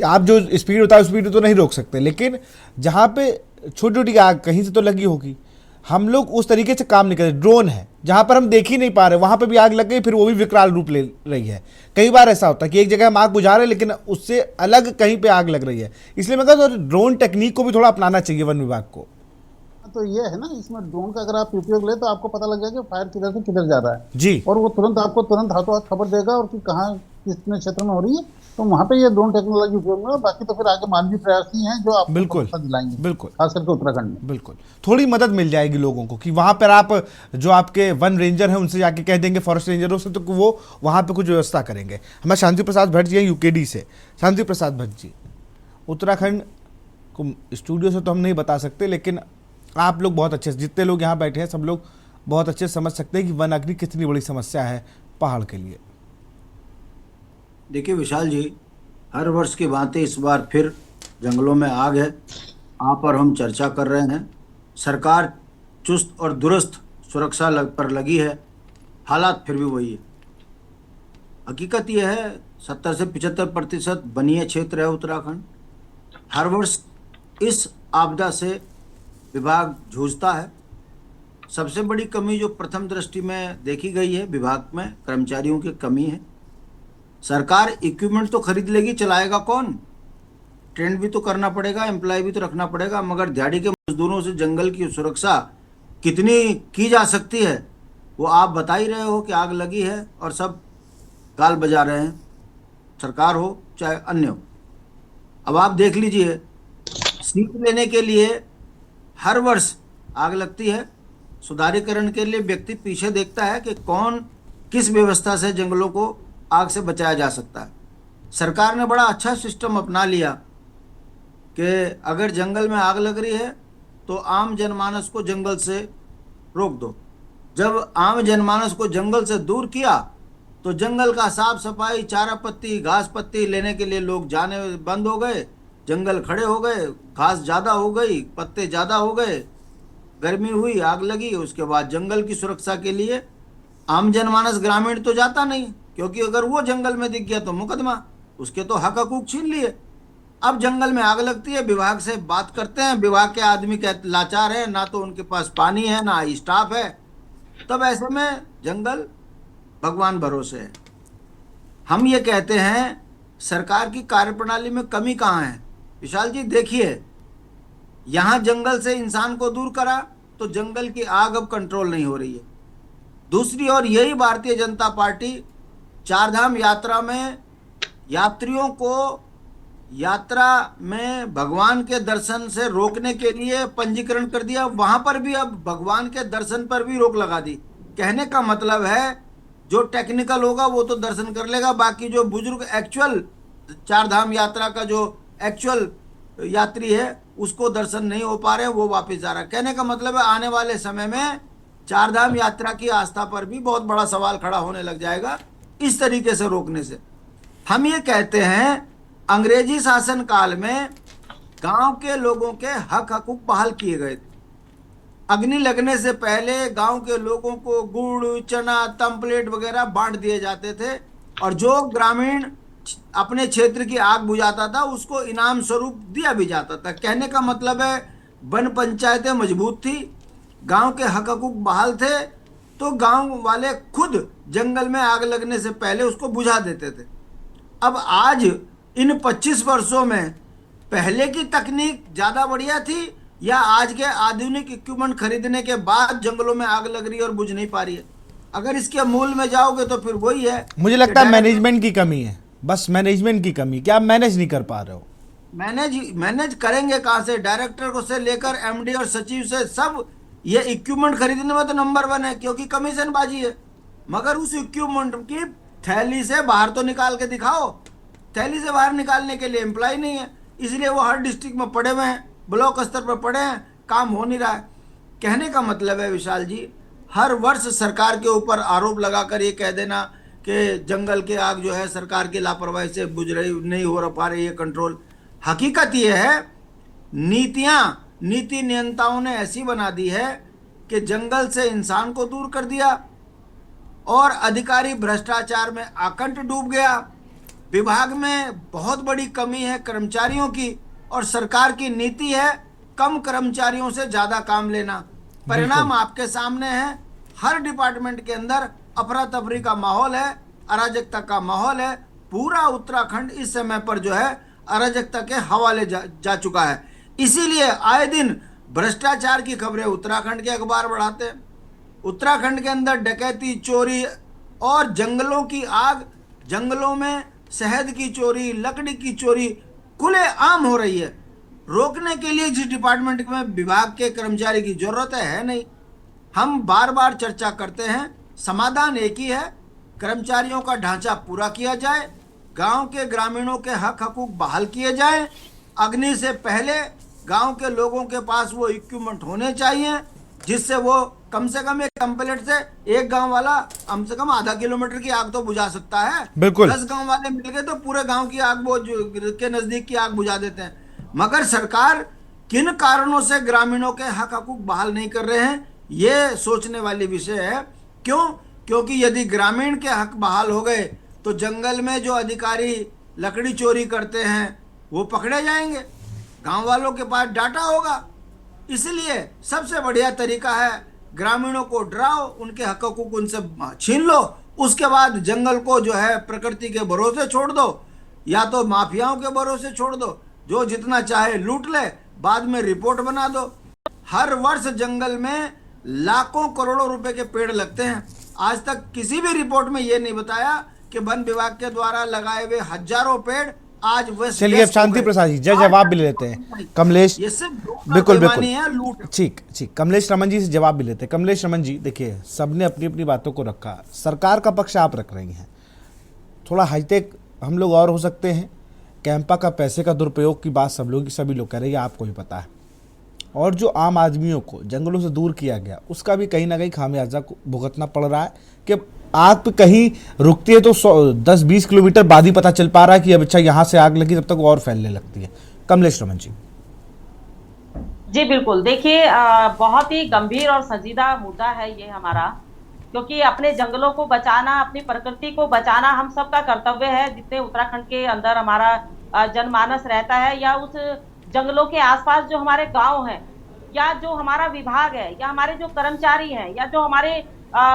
आप जो स्पीड होता है उस स्पीड तो नहीं रोक सकते, लेकिन जहां पे छोटी छोटी आग कहीं से तो लगी होगी, हम लोग उस तरीके से काम नहीं कर रहे। ड्रोन है जहां पर हम देख ही नहीं पा रहे, वहां पे भी आग लग गई, फिर वो भी विकराल रूप ले रही है। कई बार ऐसा होता है कि एक जगह हम आग बुझा रहे हैं लेकिन उससे अलग कहीं पे आग लग रही है। इसलिए मैं कहता हूं ड्रोन टेक्निक को भी थोड़ा अपनाना चाहिए वन विभाग को। तो ये है ना, इसमें ड्रोन का अगर आप उपयोग ले तो आपको पता लग जाएगा फायर किधर से किधर जा रहा है जी, और वो तुरंत आपको हाथों हाथ खबर देगा और कि कहाँ कितने क्षेत्र में हो रही है। तो वहाँ पे ये ड्रोन टेक्नोलॉजी उपयोग में, बाकी तो फिर आगे मानवीय प्रयास ही हैं जो आपको बिल्कुल दिलाएंगे, बिल्कुल खास करके उत्तराखंड में। बिल्कुल थोड़ी मदद मिल जाएगी लोगों को कि वहां पर आप जो आपके वन रेंजर हैं उनसे जाके कह देंगे, फॉरेस्ट रेंजरों से, तो वो वहां पे कुछ व्यवस्था करेंगे। हमारे शांति प्रसाद भट्ट जी हैं यूकेडी से। शांति प्रसाद भट्ट जी, उत्तराखंड को स्टूडियो से तो हम नहीं बता सकते, लेकिन आप लोग बहुत अच्छे, जितने लोग यहाँ बैठे हैं सब लोग बहुत अच्छे समझ सकते हैं कि वन अग्नि कितनी बड़ी समस्या है पहाड़ के लिए। देखिए विशाल जी, हर वर्ष की भांति इस बार फिर जंगलों में आग है। आप और हम चर्चा कर रहे हैं। सरकार चुस्त और दुरुस्त सुरक्षा पर लगी है, हालात फिर भी वही है। हकीकत यह है 70 से 75% वनीय क्षेत्र है उत्तराखंड। हर वर्ष इस आपदा से विभाग जूझता है। सबसे बड़ी कमी जो प्रथम दृष्टि में देखी गई है, विभाग में कर्मचारियों की कमी है। सरकार इक्विपमेंट तो खरीद लेगी, चलाएगा कौन? ट्रेंड भी तो करना पड़ेगा, एम्प्लॉय भी तो रखना पड़ेगा, मगर दिहाड़ी के मजदूरों से जंगल की सुरक्षा कितनी की जा सकती है वो आप बता ही रहे हो कि आग लगी है और सब गाल बजा रहे हैं, सरकार हो चाहे अन्य हो। अब आप देख लीजिए, सीख लेने के लिए हर वर्ष आग लगती है। सुधारीकरण के लिए व्यक्ति पीछे देखता है कि कौन किस व्यवस्था से जंगलों को आग से बचाया जा सकता है। सरकार ने बड़ा अच्छा सिस्टम अपना लिया कि अगर जंगल में आग लग रही है तो आम जनमानस को जंगल से रोक दो। जब आम जनमानस को जंगल से दूर किया तो जंगल का साफ सफाई, चारा पत्ती, घास पत्ती लेने के लिए लोग जाने बंद हो गए, जंगल खड़े हो गए, घास ज़्यादा हो गई, पत्ते ज़्यादा हो गए, गर्मी हुई, आग लगी। उसके बाद जंगल की सुरक्षा के लिए आम जनमानस ग्रामीण तो जाता नहीं, क्योंकि अगर वो जंगल में दिख गया तो मुकदमा, उसके तो हक हकूक छीन लिए। अब जंगल में आग लगती है, विभाग से बात करते हैं, विभाग के आदमी लाचार है, ना तो उनके पास पानी है ना स्टाफ है। तब ऐसे में जंगल भगवान भरोसे है। हम ये कहते हैं सरकार की कार्यप्रणाली में कमी कहाँ है? विशाल जी देखिए, यहाँ जंगल से इंसान को दूर करा तो जंगल की आग अब कंट्रोल नहीं हो रही है। दूसरी ओर यही भारतीय जनता पार्टी चारधाम यात्रा में यात्रियों को यात्रा में भगवान के दर्शन से रोकने के लिए पंजीकरण कर दिया, वहां पर भी अब भगवान के दर्शन पर भी रोक लगा दी। कहने का मतलब है जो टेक्निकल होगा वो तो दर्शन कर लेगा, बाकी जो बुजुर्ग एक्चुअल चारधाम यात्रा का जो एक्चुअल यात्री है उसको दर्शन नहीं हो पा रहे, वो वापस जा रहा है। कहने का मतलब है आने वाले समय में चारधाम यात्रा की आस्था पर भी बहुत बड़ा सवाल खड़ा होने लग जाएगा इस तरीके से रोकने से। हम ये कहते हैं अंग्रेजी शासन काल में गांव के लोगों के हक हकूक बहाल किए गए थे। अग्नि लगने से पहले गांव के लोगों को गुड़, चना, तंपलेट वगैरह बांट दिए जाते थे और जो ग्रामीण अपने क्षेत्र की आग बुझाता था उसको इनाम स्वरूप दिया भी जाता था। कहने का मतलब है वन पंचायतें मजबूत थी, गांव के हक हकूक बहाल थे, तो गांव वाले खुद जंगल में आग लगने से पहले उसको बुझा देते थे। अब आज इन 25 वर्षों में पहले की तकनीक ज़्यादा बढ़िया थी या आज के आधुनिक इक्विपमेंट खरीदने के बाद जंगलों में आग लग रही है और बुझ नहीं पा रही है? अगर इसके मूल में जाओगे तो फिर वही है। मुझे लगता है मैनेजमेंट की कमी है, बस मैनेजमेंट की कमी। क्या आप मैनेज नहीं कर पा रहे हो? मैनेज करेंगे कहाँ से? डायरेक्टर को से लेकर एमडी और सचिव से सब ये इक्विपमेंट खरीदने में तो नंबर 1 है, क्योंकि कमीशन बाजी है। मगर उस इक्विपमेंट की थैली से बाहर तो निकाल के दिखाओ। थैली से बाहर निकालने के लिए एम्प्लॉय नहीं है, इसलिए वो हर डिस्ट्रिक्ट में पड़े हुए हैं, ब्लॉक स्तर पर पड़े हैं, काम हो नहीं रहा है। कहने का मतलब है विशाल जी, हर वर्ष सरकार के ऊपर आरोप लगाकर ये कह देना कि जंगल के आग जो है सरकार की लापरवाही से बुझ रही, नहीं हो पा रही है कंट्रोल। हकीकत ये है, नीति नियंताओं ने ऐसी बना दी है कि जंगल से इंसान को दूर कर दिया और अधिकारी भ्रष्टाचार में आकंठ डूब गया। विभाग में बहुत बड़ी कमी है कर्मचारियों की और सरकार की नीति है कम कर्मचारियों से ज्यादा काम लेना। परिणाम आपके सामने है। हर डिपार्टमेंट के अंदर अफरा तफरी का माहौल है, अराजकता का माहौल है। पूरा उत्तराखंड इस समय पर जो है अराजकता के हवाले जा चुका है। इसीलिए आए दिन भ्रष्टाचार की खबरें उत्तराखंड के अखबार बढ़ाते हैं। उत्तराखंड के अंदर डकैती, चोरी और जंगलों की आग, जंगलों में शहद की चोरी, लकड़ी की चोरी खुलेआम हो रही है। रोकने के लिए जिस डिपार्टमेंट में विभाग के कर्मचारी की जरूरत है नहीं। हम बार बार चर्चा करते हैं, समाधान एक ही है, कर्मचारियों का ढांचा पूरा किया जाए, गांव के ग्रामीणों के हक हकूक बहाल किए जाए। अग्नि से पहले गांव के लोगों के पास वो इक्विपमेंट होने चाहिए जिससे वो कम से कम एक टेम्पलेट से एक गांव वाला कम से कम आधा किलोमीटर की आग तो बुझा सकता है। बिल्कुल 10 गांव वाले मिल गए तो पूरे गांव की आग वो के नजदीक की आग बुझा देते हैं। मगर सरकार किन कारणों से ग्रामीणों के हक हकूक बहाल नहीं कर रहे हैं, ये सोचने वाली विषय है। क्यों? क्योंकि यदि ग्रामीण के हक बहाल हो गए तो जंगल में जो अधिकारी लकड़ी चोरी करते हैं वो पकड़े जाएंगे, गांव वालों के पास डाटा होगा। इसलिए सबसे बढ़िया तरीका है ग्रामीणों को डराओ, उनके हक को उनसे छीन लो, उसके बाद जंगल को जो है प्रकृति के भरोसे छोड़ दो या तो माफियाओं के भरोसे छोड़ दो, जो जितना चाहे लूट ले, बाद में रिपोर्ट बना दो। हर वर्ष जंगल में लाखों करोड़ों रुपए के पेड़ लगते हैं। आज तक किसी भी रिपोर्ट में ये नहीं बताया कि वन विभाग के द्वारा लगाए हुए हजारों पेड़ आज वेस्ट। चलिए अब शांति प्रसाद जी जवाब भी ले लेते हैं। कमलेश, बिल्कुल बिल्कुल, ठीक, कमलेश रमन जी से जवाब भी लेते हैं। कमलेश रमन जी, देखिए सबने अपनी अपनी बातों को रखा, सरकार का पक्ष आप रख रही हैं, थोड़ा हाईटेक हम लोग और हो सकते हैं। कैंपा का पैसे का दुरुपयोग की बात सभी लोग कह रहे हैं, आपको भी पता है। और जो आम आदमियों को जंगलों से दूर किया गया उसका भी कहीं ना कहीं खामियाजा भुगतना पड़ रहा है कि आग पे कहीं रुकती है तो 10-20 किलोमीटर बाद ही पता चल पा रहा है कि अब अच्छा यहाँ से आग लगी, तब तक और फैलने लगती है। कमलेश रमन जी। जी बिल्कुल, देखिए बहुत ही गंभीर और संजीदा मुद्दा है ये हमारा, क्योंकि अपने जंगलों को बचाना, अपनी प्रकृति को बचाना हम सबका कर्तव्य है। जितने उत्तराखंड के अंदर हमारा जनमानस रहता है या उस जंगलों के आसपास जो हमारे गांव हैं या जो हमारा विभाग है या हमारे जो कर्मचारी हैं या जो हमारे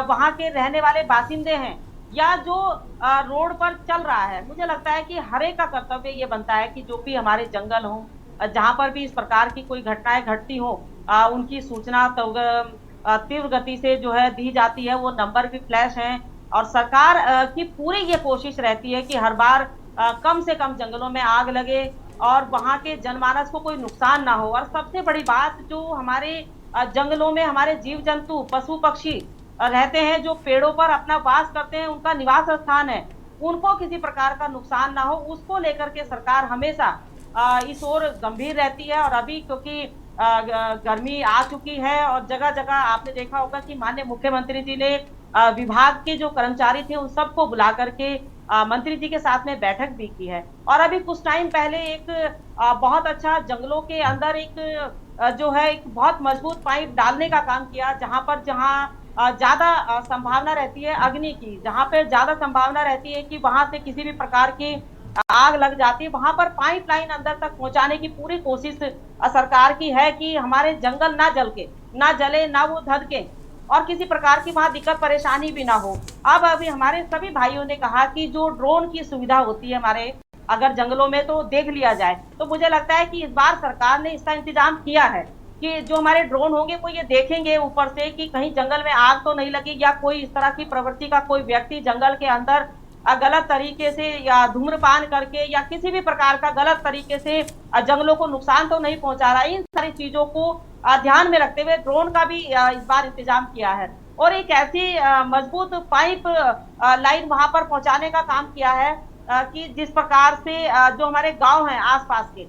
वहां के रहने वाले बासिंदे हैं या जो रोड पर चल रहा है, मुझे लगता है कि हर एक का कर्तव्य ये बनता है कि जो भी हमारे जंगल हो, जहां पर भी इस प्रकार की कोई घटनाएं घटती हो, उनकी सूचना तीव्र गति से जो है दी जाती है। वो नंबर भी फ्लैश हैं और सरकार की पूरी ये कोशिश रहती है कि हर बार कम से कम जंगलों में आग लगे और वहां के जनमानस को कोई नुकसान ना हो। और सबसे बड़ी बात, जो हमारे जंगलों में हमारे जीव जंतु, पशु पक्षी रहते हैं, जो पेड़ों पर अपना वास करते हैं, उनका निवास स्थान है, उनको किसी प्रकार का नुकसान ना हो, उसको लेकर के सरकार हमेशा इस ओर गंभीर रहती है। और अभी क्योंकि गर्मी आ चुकी है और जगह जगह आपने देखा होगा कि माननीय मुख्यमंत्री जी ने विभाग के जो कर्मचारी थे उन सबको बुला करके मंत्री जी के साथ में बैठक भी की है। और अभी कुछ टाइम पहले एक बहुत अच्छा जंगलों के अंदर एक जो है एक बहुत मजबूत पाइप डालने का काम किया, जहां ज्यादा संभावना रहती है अग्नि की, जहां पर ज्यादा संभावना रहती है कि वहां से किसी भी प्रकार की आग लग जाती है, वहां पर पाइपलाइन अंदर तक पहुंचाने की पूरी कोशिश सरकार की है कि हमारे जंगल ना जले, ना वो धधके और किसी प्रकार की वहां दिक्कत परेशानी भी ना हो। अब अभी हमारे सभी भाइयों ने कहा कि जो ड्रोन की सुविधा होती है हमारे अगर जंगलों में तो देख लिया जाए, तो मुझे लगता है कि इस बार सरकार ने इसका इंतजाम किया है कि जो हमारे ड्रोन होंगे वो ये देखेंगे ऊपर से कि कहीं जंगल में आग तो नहीं लगी या कोई इस तरह की प्रवृत्ति का कोई व्यक्ति जंगल के अंदर गलत तरीके से या धूम्रपान करके या किसी भी प्रकार का गलत तरीके से जंगलों को नुकसान तो नहीं पहुंचा रहा है। इन सारी चीजों को ध्यान में रखते हुए ड्रोन का भी इस बार इंतजाम किया है और एक ऐसी मजबूत पाइप लाइन वहां पर पहुंचाने का काम किया है कि जिस प्रकार से जो हमारे गांव हैं आसपास के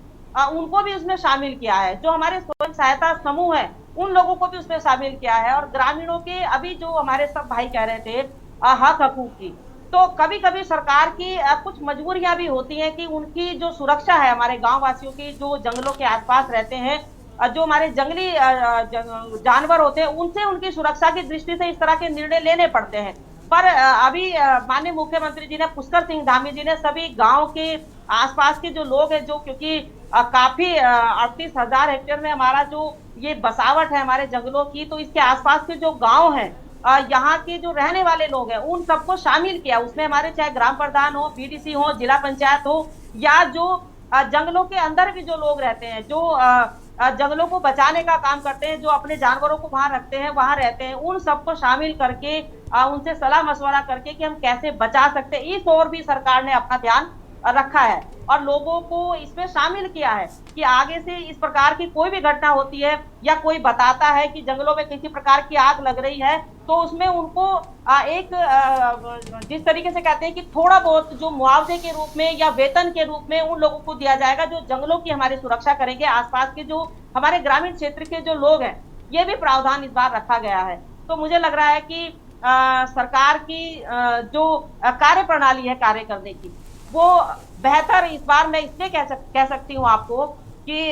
उनको भी उसमें शामिल किया है, जो हमारे स्वयं सहायता समूह है उन लोगों को भी उसमें शामिल किया है और ग्रामीणों के अभी जो हमारे सब भाई कह रहे थे हक हकूक की, तो कभी कभी सरकार की कुछ मजबूरियां भी होती हैं कि उनकी जो सुरक्षा है, हमारे गांव वासियों की जो जंगलों के आसपास रहते हैं, जो हमारे जंगली जानवर होते हैं, उनसे उनकी सुरक्षा की दृष्टि से इस तरह के निर्णय लेने पड़ते हैं। पर अभी माननीय मुख्यमंत्री जी ने, पुष्कर सिंह धामी जी ने, सभी गांव के आसपास के जो लोग हैं, जो क्योंकि काफी 38,000 हेक्टेयर में हमारा जो ये बसावट है हमारे जंगलों की, तो इसके आसपास के जो गांव हैं, यहाँ के जो रहने वाले लोग हैं, उन सबको शामिल किया उसमें। हमारे चाहे ग्राम प्रधान हो, बीडीसी हो, जिला पंचायत हो, या जो जंगलों के अंदर भी जो लोग रहते हैं, जो जंगलों को बचाने का काम करते हैं, जो अपने जानवरों को वहां रखते हैं, वहां रहते हैं, उन सबको शामिल करके उनसे सलाह मशवरा करके कि हम कैसे बचा सकते हैं, इस ओर भी सरकार ने अपना ध्यान रखा है और लोगों को इसमें शामिल किया है कि आगे से इस प्रकार की कोई भी घटना होती है या कोई बताता है कि जंगलों में किसी प्रकार की आग लग रही है, तो उसमें उनको एक जिस तरीके से कहते हैं कि थोड़ा बहुत जो मुआवजे के रूप में या वेतन के रूप में उन लोगों को दिया जाएगा जो जंगलों की हमारी सुरक्षा करेंगे। आसपास के जो हमारे ग्रामीण क्षेत्र के जो लोग हैं, ये भी प्रावधान इस बार रखा गया है। तो मुझे लग रहा है कि सरकार की जो कार्य प्रणाली है कार्य करने की, वो बेहतर इस बार मैं इसलिए कह सकती हूँ आपको कि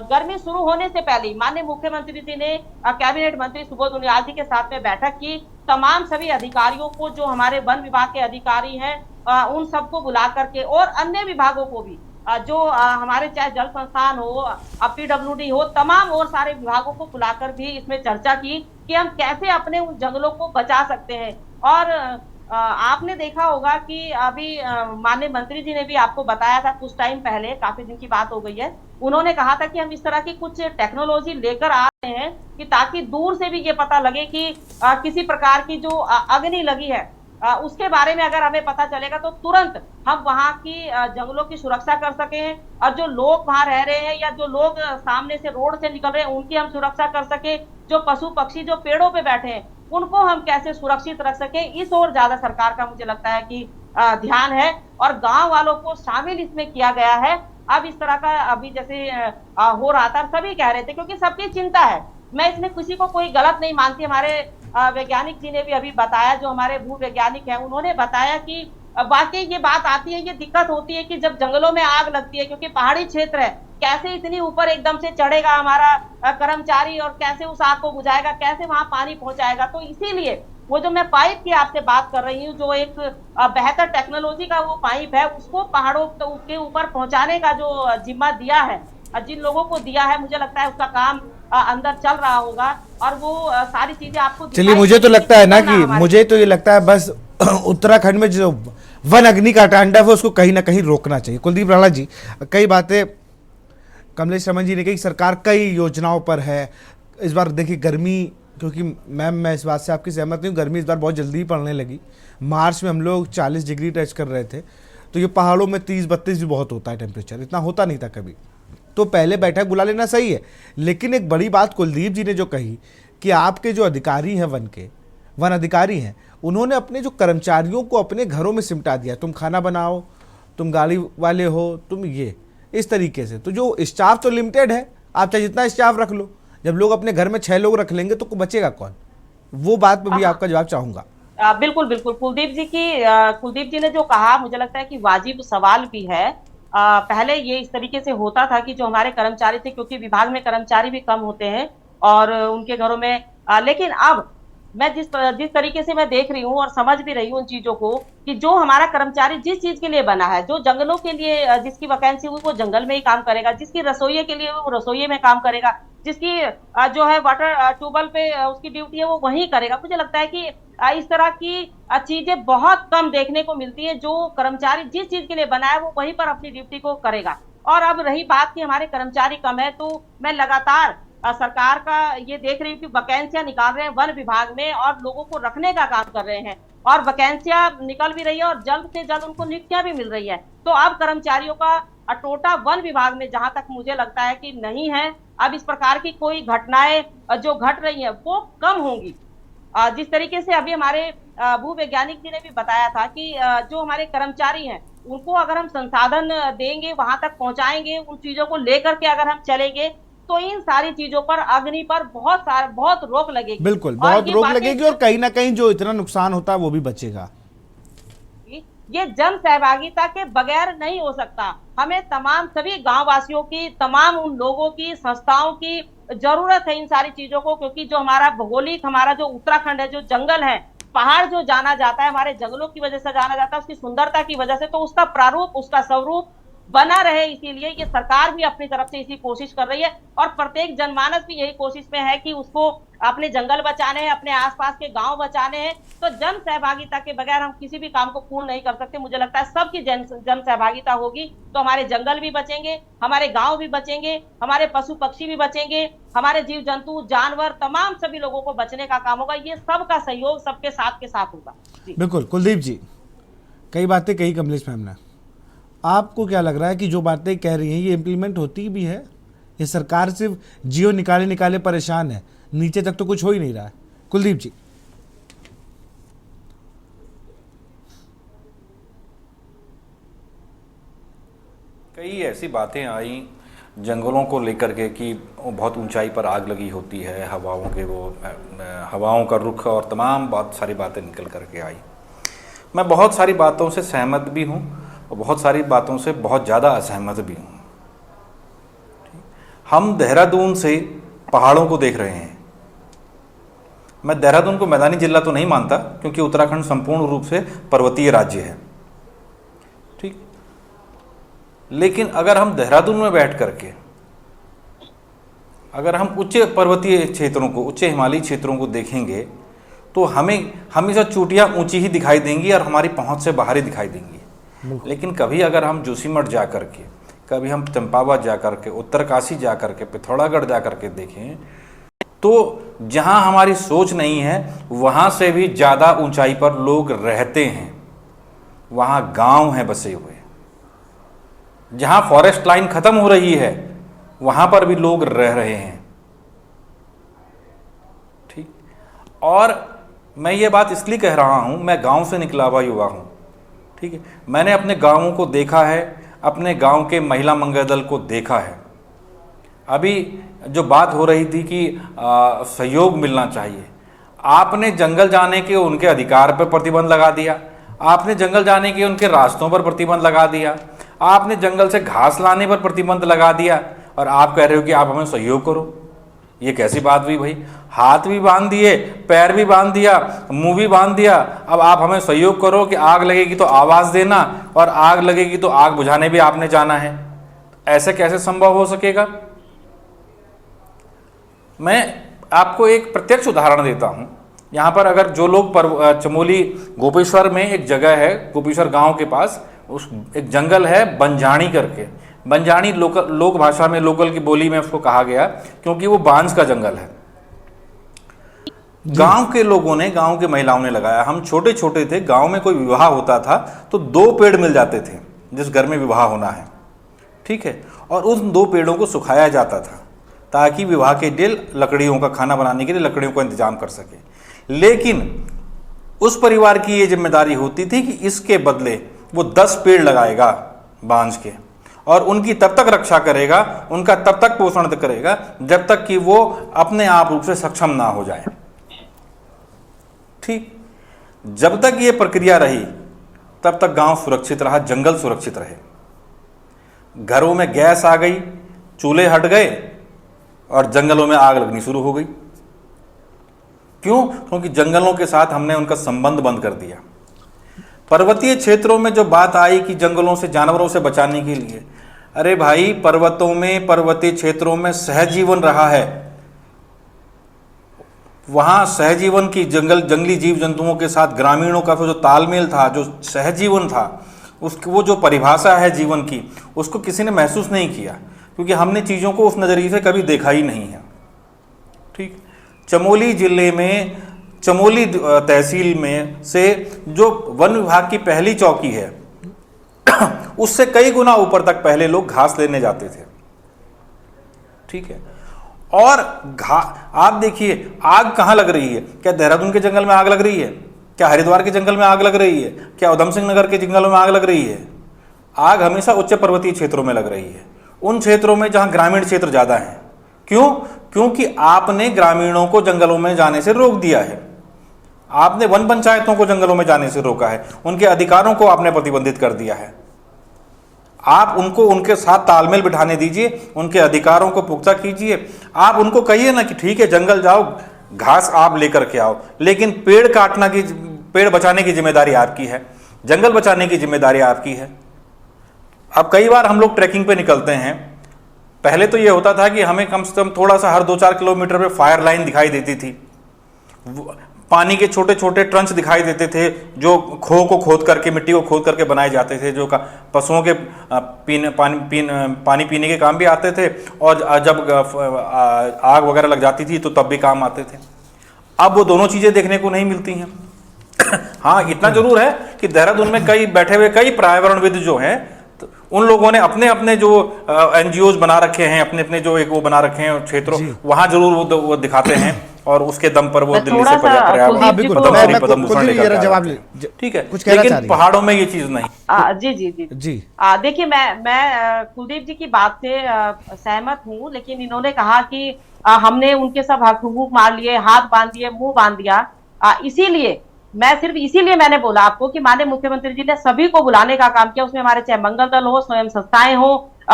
गर्मी शुरू होने से पहले ही माननीय मुख्यमंत्री जी ने कैबिनेट मंत्री सुबोध उनियाल जी के साथ में बैठक की। तमाम सभी अधिकारियों को, जो हमारे वन विभाग के अधिकारी हैं, उन सबको बुला करके, और अन्य विभागों को भी, जो हमारे चाहे जल संस्थान हो, PWD हो, तमाम और सारे विभागों को बुलाकर भी इसमें चर्चा की कि हम कैसे अपने उन जंगलों को बचा सकते हैं। और आपने देखा होगा कि अभी माननीय मंत्री जी ने भी आपको बताया था कुछ टाइम पहले, काफी दिन की बात हो गई है, उन्होंने कहा था कि हम इस तरह की कुछ टेक्नोलॉजी लेकर आ रहे हैं कि ताकि दूर से भी ये पता लगे कि किसी प्रकार की जो अग्नि लगी है, उसके बारे में अगर हमें पता चलेगा तो तुरंत हम वहाँ की जंगलों की सुरक्षा कर सकें, और जो लोग वहाँ रह रहे हैं या जो लोग सामने से रोड से निकल रहे हैं उनकी हम सुरक्षा कर सके, जो पशु पक्षी जो पेड़ों पे बैठे हैं उनको हम कैसे सुरक्षित रख सके, इस ओर ज्यादा सरकार का मुझे लगता है कि ध्यान है और गांव वालों को शामिल इसमें किया गया है। अब इस तरह का अभी जैसे हो रहा था, सभी कह रहे थे, क्योंकि सबकी चिंता है, मैं इसमें किसी को कोई गलत नहीं मानती। हमारे वैज्ञानिक जी ने भी अभी बताया, जो हमारे भू वैज्ञानिक हैं, उन्होंने बताया कि वाकई ये बात आती है, ये दिक्कत होती है कि जब जंगलों में आग लगती है, क्योंकि पहाड़ी क्षेत्र है, कैसे इतनी ऊपर एकदम से चढ़ेगा हमारा कर्मचारी और कैसे उस आग को बुझाएगा, कैसे वहां पानी पहुंचाएगा। तो इसीलिए वो जो मैं पाइप की आपसे बात कर रही हूँ, जो एक बेहतर टेक्नोलॉजी का वो पाइप है, उसको पहाड़ों के ऊपर पहुंचाने का जो जिम्मा दिया है, जिन लोगों को दिया है, मुझे लगता है उसका काम अंदर चल रहा होगा और वो सारी चीजें आपको। चलिए, मुझे तो लगता है ना कि मुझे तो ये लगता है बस उत्तराखंड में जो वन अग्नि का तांडव है उसको कहीं ना कहीं रोकना चाहिए। कुलदीप राणा जी, कई बातें कमलेश रमन जी ने कही, सरकार कई योजनाओं पर है। इस बार देखिए गर्मी, क्योंकि मैम मैं इस बात से आपकी सहमत नहीं हूँ, गर्मी इस बार बहुत जल्दी पड़ने लगी। मार्च में हम लोग 40 डिग्री टच कर रहे थे, तो ये पहाड़ों में 30-32 भी बहुत होता है टेम्परेचर, इतना होता नहीं था कभी। तो पहले बैठक बुला लेना सही है, लेकिन एक बड़ी बात कुलदीप जी ने जो कही कि आपके जो अधिकारी हैं, वन अधिकारी हैं, उन्होंने अपने जो कर्मचारियों को अपने घरों में सिमटा दिया। तुम खाना बनाओ, तुम गाड़ी वाले हो, तुम ये इस तरीके से। तो जो स्टाफ तो लिमिटेड है, आप चाहे जितना स्टाफ रख लो, जब लोग अपने घर में 6 लोग रख लेंगे तो बचेगा कौन? वो बात पर भी आपका जवाब चाहूंगा। बिल्कुल बिल्कुल, कुलदीप जी ने जो कहा, मुझे लगता है कि वाजिब सवाल भी है। पहले ये इस तरीके से होता था कि जो हमारे कर्मचारी थे, क्योंकि विभाग में कर्मचारी भी कम होते हैं और उनके घरों में, लेकिन अब मैं जिस तरीके से मैं देख रही हूँ और समझ भी रही हूँ उन चीजों को, कि जो हमारा कर्मचारी जिस चीज के लिए बना है, जो जंगलों के लिए जिसकी वैकेंसी हुई वो जंगल में ही काम करेगा, जिसकी रसोई के लिए वो रसोई में काम करेगा, जिसकी जो है वाटर ट्यूबवेल पे उसकी ड्यूटी है वो वहीं करेगा। मुझे लगता है कि इस तरह की चीजें बहुत कम देखने को मिलती है। जो कर्मचारी जिस चीज के लिए बना है वो वहीं पर अपनी ड्यूटी को करेगा। और अब रही बात कि हमारे कर्मचारी कम है, तो मैं लगातार सरकार का ये देख रही हूँ कि वैकेंसियां निकाल रहे हैं वन विभाग में और लोगों को रखने का काम कर रहे हैं, और वैकेंसियां निकल भी रही है और जल्द से जल्द उनको नियुक्तियां भी मिल रही है। तो अब कर्मचारियों का टोटा वन विभाग में जहां तक मुझे लगता है कि नहीं है, अब इस प्रकार की कोई घटनाएं जो घट रही है वो कम होंगी। जिस तरीके से अभी हमारे भू वैज्ञानिक जी ने भी बताया था कि जो हमारे कर्मचारी हैं उनको अगर हम संसाधन देंगे, वहां तक पहुंचाएंगे, उन चीजों को लेकर के अगर हम चलेंगे, तो इन सारी चीजों पर, अग्नि पर बहुत रोक लगेगी। बिल्कुल, बहुत रोक लगेगी और कहीं ना कहीं जो इतना नुकसान होता है वो भी बचेगा। ये जन सहभागिता के बगैर नहीं हो सकता। हमें तमाम सभी गांव वासियों की, तमाम उन लोगों की, संस्थाओं की जरूरत है इन सारी चीजों को, क्योंकि जो हमारा भौगोलिक, हमारा जो उत्तराखंड है, जो जंगल है, पहाड़ जो जाना जाता है, हमारे जंगलों की वजह से जाना जाता है, उसकी सुंदरता की वजह से, तो उसका प्रारूप, उसका स्वरूप बना रहे, इसीलिए ये सरकार भी अपनी तरफ से इसी कोशिश कर रही है और प्रत्येक जनमानस भी यही कोशिश में है कि उसको अपने जंगल बचाने हैं, अपने आसपास के गांव बचाने हैं। तो जन सहभागिता के बगैर हम किसी भी काम को पूर्ण नहीं कर सकते। मुझे लगता है सबकी जन सहभागिता होगी तो हमारे जंगल भी बचेंगे, हमारे गांव भी बचेंगे, हमारे पशु पक्षी भी बचेंगे, हमारे जीव जंतु, जानवर, तमाम सभी लोगों को बचने का काम होगा। ये सबका सहयोग सबके साथ होगा। बिल्कुल कुलदीप जी, कई बातें कही कमलेश मैम ने, आपको क्या लग रहा है कि जो बातें कह रही हैं ये इम्प्लीमेंट होती भी है? ये सरकार सिर्फ जियो निकाले परेशान है, नीचे तक तो कुछ हो ही नहीं रहा है। कुलदीप जी। कई ऐसी बातें आई जंगलों को लेकर के कि बहुत ऊंचाई पर आग लगी होती है, हवाओं का रुख और तमाम बहुत सारी बातें निकल करके आई। मैं बहुत सारी बातों से सहमत भी हूँ और बहुत सारी बातों से बहुत ज़्यादा असहमत भी हूँ। हम देहरादून से पहाड़ों को देख रहे हैं। मैं देहरादून को मैदानी जिला तो नहीं मानता क्योंकि उत्तराखंड संपूर्ण रूप से पर्वतीय राज्य है, ठीक। लेकिन अगर हम देहरादून में बैठ करके अगर हम उच्च पर्वतीय क्षेत्रों को, उच्च हिमालयी क्षेत्रों को देखेंगे तो हमें हमेशा चोटियाँ ऊंची ही दिखाई देंगी और हमारी पहुंच से बाहर ही दिखाई देंगी। लेकिन कभी अगर हम जोशीमठ जा करके, कभी हम चंपावत जा करके, उत्तरकाशी जा करके, पिथौरागढ़ जा करके देखें तो जहां हमारी सोच नहीं है वहां से भी ज़्यादा ऊंचाई पर लोग रहते हैं। वहां गांव हैं बसे हुए, जहां फॉरेस्ट लाइन खत्म हो रही है वहां पर भी लोग रह रहे हैं, ठीक। और मैं ये बात इसलिए कह रहा हूं, मैं गांव से निकला हुआ युवा हूं, ठीक है। मैंने अपने गांवों को देखा है, अपने गांव के महिला मंगल दल को देखा है। अभी जो बात हो रही थी कि सहयोग मिलना चाहिए, आपने जंगल जाने के उनके अधिकार पर प्रतिबंध लगा दिया, आपने जंगल जाने के उनके रास्तों पर प्रतिबंध लगा दिया, आपने जंगल से घास लाने पर प्रतिबंध लगा दिया और आप कह रहे हो कि आप हमें सहयोग करो। ये कैसी बात हुई भाई? हाथ भी बांध दिए, पैर भी बांध दिया, मुंह भी बांध दिया, अब आप हमें सहयोग करो कि आग लगेगी तो आवाज़ देना और आग लगेगी तो आग बुझाने भी आपने जाना है। ऐसे कैसे संभव हो सकेगा? मैं आपको एक प्रत्यक्ष उदाहरण देता हूं। यहाँ पर अगर जो लोग चमोली गोपेश्वर में एक जगह है, गोपेश्वर गांव के पास उस एक जंगल है बंजाणी करके, बंजाणी लोक भाषा में, लोकल की बोली में उसको कहा गया क्योंकि वो बांझ का जंगल है। गांव के लोगों ने, गांव के महिलाओं ने लगाया। हम छोटे छोटे थे, गांव में कोई विवाह होता था तो 2 पेड़ मिल जाते थे जिस घर में विवाह होना है, ठीक है, और उन 2 पेड़ों को सुखाया जाता था ताकि विवाह के लिए लकड़ियों का, खाना बनाने के लिए लकड़ियों का इंतजाम कर सके। लेकिन उस परिवार की ये जिम्मेदारी होती थी कि इसके बदले वो 10 पेड़ लगाएगा बांझ के और उनकी तब तक रक्षा करेगा, उनका तब तक पोषण करेगा जब तक कि वो अपने आप रूप से सक्षम ना हो जाए, ठीक। जब तक ये प्रक्रिया रही तब तक गांव सुरक्षित रहा, जंगल सुरक्षित रहे। घरों में गैस आ गई, चूल्हे हट गए और जंगलों में आग लगनी शुरू हो गई। क्यों? क्योंकि जंगलों के साथ हमने उनका संबंध बंद कर दिया। पर्वतीय क्षेत्रों में जो बात आई कि जंगलों से, जानवरों से बचाने के लिए, अरे भाई पर्वतों में, पर्वतीय क्षेत्रों में सहजीवन रहा है। वहां सहजीवन की, जंगली जीव जंतुओं के साथ ग्रामीणों का जो तालमेल था, जो सहजीवन था, उसकी वो जो परिभाषा है जीवन की, उसको किसी ने महसूस नहीं किया क्योंकि हमने चीज़ों को उस नज़रिए से कभी देखा ही नहीं है, ठीक। चमोली जिले में, चमोली तहसील में से जो वन विभाग की पहली चौकी है उससे कई गुना ऊपर तक पहले लोग घास लेने जाते थे, ठीक है। और आप देखिए आग कहाँ लग रही है? क्या देहरादून के जंगल में आग लग रही है? क्या हरिद्वार के जंगल में आग लग रही है? क्या उधम सिंह नगर के जंगलों में आग लग रही है? आग हमेशा उच्च पर्वतीय क्षेत्रों में लग रही है, उन क्षेत्रों में जहां ग्रामीण क्षेत्र ज्यादा हैं। क्यों? क्योंकि आपने ग्रामीणों को जंगलों में जाने से रोक दिया है। आपने वन पंचायतों को जंगलों में जाने से रोका है, उनके अधिकारों को आपने प्रतिबंधित कर दिया है। आप उनको उनके साथ तालमेल बिठाने दीजिए, उनके अधिकारों को पुख्ता कीजिए। आप उनको कहिए ना कि ठीक है जंगल जाओ, घास आप लेकर के आओ, लेकिन पेड़ बचाने की जिम्मेदारी आपकी है, जंगल बचाने की जिम्मेदारी आपकी है। अब कई बार हम लोग ट्रैकिंग पे निकलते हैं, पहले तो ये होता था कि हमें कम से कम थोड़ा सा हर 2-4 किलोमीटर पे फायर लाइन दिखाई देती थी, पानी के छोटे छोटे ट्रंच दिखाई देते थे जो खो को खोद करके, मिट्टी को खोद करके बनाए जाते थे, जो पशुओं के पानी पीने के काम भी आते थे, और जब आग वगैरह लग जाती थी तो तब भी काम आते थे। अब वो दोनों चीज़ें देखने को नहीं मिलती हैं। हाँ, इतना जरूर है कि देहरादून में बैठे हुए कई पर्यावरणविद जो हैं, तो उन लोगों ने अपने अपने जो NGOs बना रखे हैं, अपने अपने जो एक वो बना रखे हैं क्षेत्रों, वहां जरूर वो दिखाते हैं, और उसके दम पर वो दिल्ली से जवाब ठीक है, लेकिन पहाड़ों में ये चीज नहीं। जी देखिए, मैं कुलदीप जी की बात से सहमत हूँ, लेकिन इन्होंने कहा कि हमने उनके सब हकूक मार लिए, हाथ बांध दिए, मुंह बांध दिया। इसीलिए मैंने बोला आपको कि माननीय मुख्यमंत्री जी ने सभी को बुलाने का काम किया। उसमें हमारे चाहे मंगल दल हो, स्वयं संस्थाएं हो,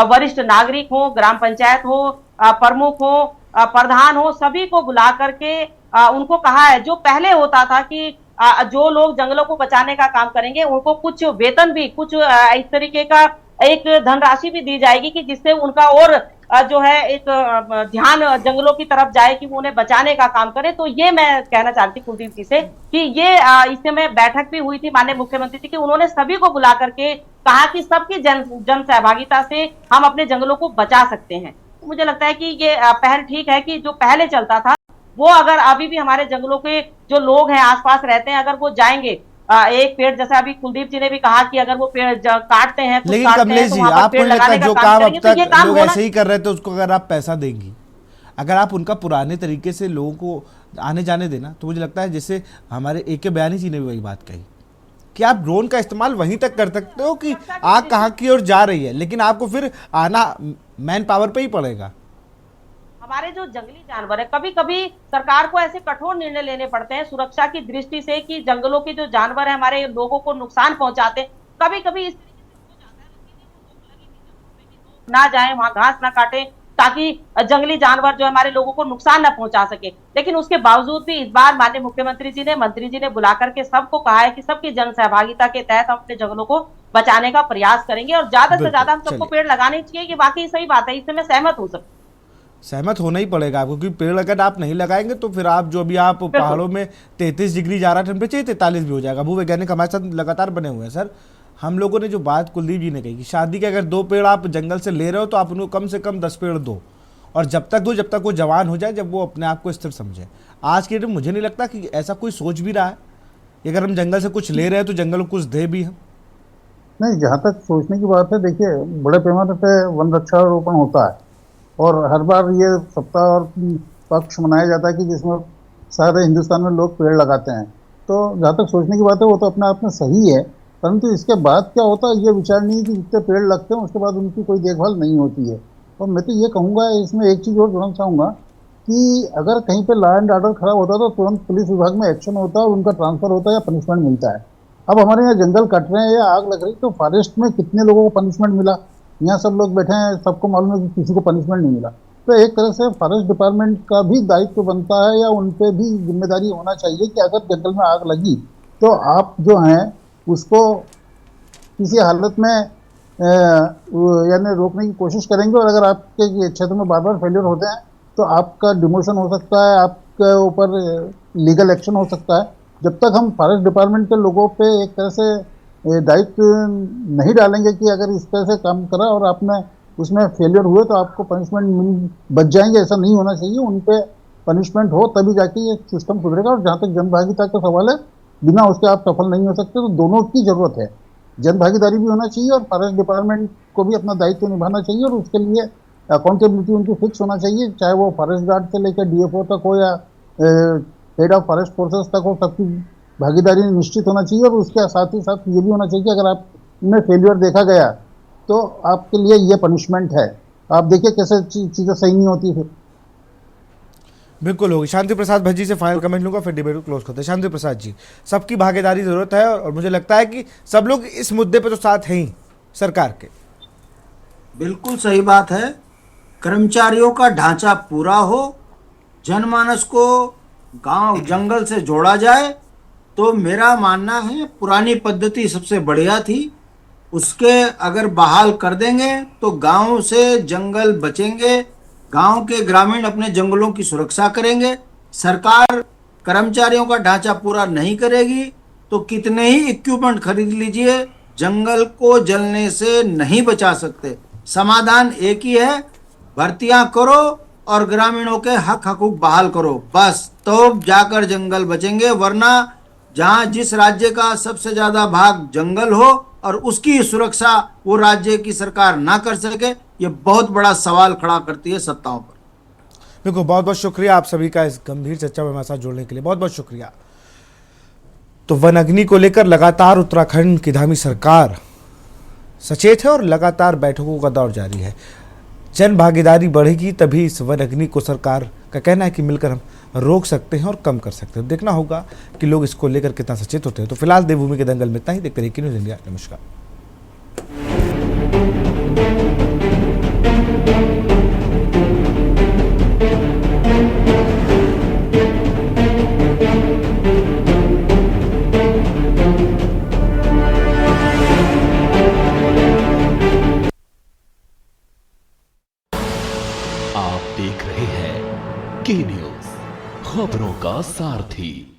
वरिष्ठ नागरिक हो, ग्राम पंचायत हो, प्रमुख हो, प्रधान हो, सभी को बुला करके उनको कहा है। जो पहले होता था कि जो लोग जंगलों को बचाने का काम करेंगे उनको कुछ वेतन भी, कुछ इस तरीके का एक धनराशि भी दी जाएगी कि जिससे उनका और जो है एक ध्यान जंगलों की तरफ जाए कि वो उन्हें बचाने का काम करे। तो ये मैं कहना चाहती कुलदीप जी से कि ये इस समय बैठक भी हुई थी माननीय मुख्यमंत्री जी की, उन्होंने सभी को बुला करके कहा कि सबकी जन सहभागिता से हम अपने जंगलों को बचा सकते हैं। तो मुझे लगता है कि ये पहल ठीक है कि जो पहले चलता था वो अगर अभी भी हमारे जंगलों के जो लोग हैं, आसपास रहते हैं, अगर वो जाएंगे एक पेड़, जैसे अभी कुलदीप जी ने भी कहा कि अगर वो पेड़ काटते हैं, लेकिन कमलेश जी, आपको लगता है जो काम अब तक लोग ऐसे ही कर रहे थे उसको अगर आप पैसा देंगी, अगर आप उनका पुराने तरीके से लोगों को आने जाने देना, तो मुझे लगता है जैसे हमारे AK बयानी जी ने भी वही बात कही कि आप ड्रोन का इस्तेमाल वहीं तक कर सकते हो कि आग कहाँ की ओर जा रही है, लेकिन आपको फिर आना मैन पावर पे ही पड़ेगा। हमारे जो जंगली जानवर है, कभी कभी सरकार को ऐसे कठोर निर्णय लेने पड़ते हैं सुरक्षा की दृष्टि से कि जंगलों के जो जानवर है हमारे लोगों को नुकसान पहुंचाते हैं। कभी कभी इस ना जाए, वहां घास ना काटे, ताकि जंगली जानवर जो हमारे लोगों को नुकसान न पहुंचा सके। लेकिन उसके बावजूद भी इस बार माननीय मुख्यमंत्री जी ने, मंत्री जी ने बुला करके सबको कहा है कि सबकी जन सहभागिता के तहत हम अपने जंगलों को बचाने का प्रयास करेंगे, और ज्यादा से ज्यादा हम सबको पेड़ लगाने चाहिए। कि वाकई सही बात है, इससे मैं सहमत हूँ। सब सहमत होना ही पड़ेगा आपको, क्योंकि पेड़ अगर आप नहीं लगाएंगे तो फिर आप जो भी आप पहाड़ों में 33 डिग्री जा रहा टेम्परेचर 43 भी हो जाएगा। भूवैज्ञानिक हमारे साथ लगातार बने हुए हैं। सर, हम लोगों ने जो बात कुलदीप जी ने कही कि शादी के अगर 2 पेड़ आप जंगल से ले रहे हो तो आप उनको कम से कम 10 पेड़ दो, और जब तक वो जवान हो जाए, जब वो अपने आप को स्थिर समझे। आज के डेट में मुझे नहीं लगता कि ऐसा कोई सोच भी रहा है कि अगर हम जंगल से कुछ ले रहे हैं तो जंगल को कुछ दे भी हम। नहीं, जहाँ तक सोचने की बात है, देखिए बड़े पैमाने पे वन वृक्षारोपण होता है और हर बार ये सप्ताह और पक्ष मनाया जाता है कि जिसमें सारे हिंदुस्तान में लोग पेड़ लगाते हैं। तो जहाँ तक सोचने की बात है वो तो अपने आप में सही है, परंतु इसके बाद क्या होता है ये विचार नहीं कि जितने पेड़ लगते हैं उसके बाद उनकी कोई देखभाल नहीं होती है। और मैं तो ये कहूँगा, इसमें एक चीज़ और जोड़ना चाहूँगा कि अगर कहीं पे लॉ एंड ऑर्डर खराब होता है तो तुरंत पुलिस विभाग में एक्शन होता है और उनका ट्रांसफर होता है या पनिशमेंट मिलता है। अब हमारे यहाँ जंगल कट रहे हैं या आग लग रही है तो फॉरेस्ट में कितने लोगों को पनिशमेंट मिला? यहाँ सब लोग बैठे हैं, सबको मालूम है कि किसी को पनिशमेंट नहीं मिला। तो एक तरह से फॉरेस्ट डिपार्टमेंट का भी दायित्व बनता है या उन पे भी जिम्मेदारी होना चाहिए कि अगर जंगल में आग लगी तो आप जो हैं उसको किसी हालत में यानी रोकने की कोशिश करेंगे, और अगर आपके क्षेत्र में बार बार फेलियर होते हैं तो आपका डिमोशन हो सकता है, आपके ऊपर लीगल एक्शन हो सकता है। जब तक हम फॉरेस्ट डिपार्टमेंट के लोगों पे एक तरह से दायित्व नहीं डालेंगे कि अगर इस तरह से काम करा और आपने उसमें फेलियर हुए तो आपको पनिशमेंट बच जाएंगे, ऐसा नहीं होना चाहिए। उन पे पनिशमेंट हो तभी जाके ये सिस्टम सुधरेगा। और जहाँ तक जनभागीदारी का सवाल है, बिना उसके आप सफल नहीं हो सकते। तो दोनों की जरूरत है, जनभागीदारी भी होना चाहिए और फॉरेस्ट डिपार्टमेंट को भी अपना दायित्व निभाना चाहिए, और उसके लिए अकाउंटेबिलिटी उनकी फिक्स होना चाहिए, चाहे वो फॉरेस्ट गार्ड से लेकर DFO तक हो या हेड ऑफ फॉरेस्ट फोर्सेस तक हो। सबकी भागीदारी निश्चित होना चाहिए, और उसके साथ ही साथ ये भी होना चाहिए कि अगर आप में फेलियर देखा गया तो आपके लिए ये पनिशमेंट है। आप देखिए कैसे चीज़ें सही नहीं होती फिर। बिल्कुल होगी। शांति प्रसाद भज्जी से फाइनल कमेंट लूंगा, फिर डिबेट को क्लोज करते हैं। शांति प्रसाद जी, सबकी भागीदारी जरूरत है और मुझे लगता है कि सब लोग इस मुद्दे पे तो साथ हैं ही सरकार के। बिल्कुल सही बात है। कर्मचारियों का ढांचा पूरा हो, जनमानस को गांव जंगल से जोड़ा जाए, तो मेरा मानना है पुरानी पद्धति सबसे बढ़िया थी। उसके अगर बहाल कर देंगे तो गांव से जंगल बचेंगे, गांव के ग्रामीण अपने जंगलों की सुरक्षा करेंगे। सरकार कर्मचारियों का ढांचा पूरा नहीं करेगी तो कितने ही इक्विपमेंट खरीद लीजिए, जंगल को जलने से नहीं बचा सकते। समाधान एक ही है, भर्तियां करो और ग्रामीणों के हक हकूक बहाल करो, बस तो जाकर जंगल बचेंगे। वरना जहां जिस राज्य का सबसे ज्यादा भाग जंगल हो और उसकी सुरक्षा वो राज्य की सरकार ना कर सके, ये बहुत बड़ा सवाल खड़ा करती है सत्ताओं पर। बिल्कुल, बहुत बहुत शुक्रिया आप सभी का इस गंभीर चर्चा में हमारे साथ जुड़ने के लिए, बहुत बहुत शुक्रिया। तो वन अग्नि को लेकर लगातार उत्तराखंड की धामी सरकार सचेत है और लगातार बैठकों का दौर जारी है। जन भागीदारी बढ़ेगी तभी इस वन अग्नि को सरकार का कहना है कि मिलकर हम रोक सकते हैं और कम कर सकते हैं। देखना होगा कि लोग इसको लेकर कितना सचेत होते हैं। तो फिलहाल देवभूमि के दंगल में इतना ही। देखते रहिए न्यूज़ इंडिया। नमस्कार। आप देख रहे हैं के न्यूज़, खबरों का सारथी।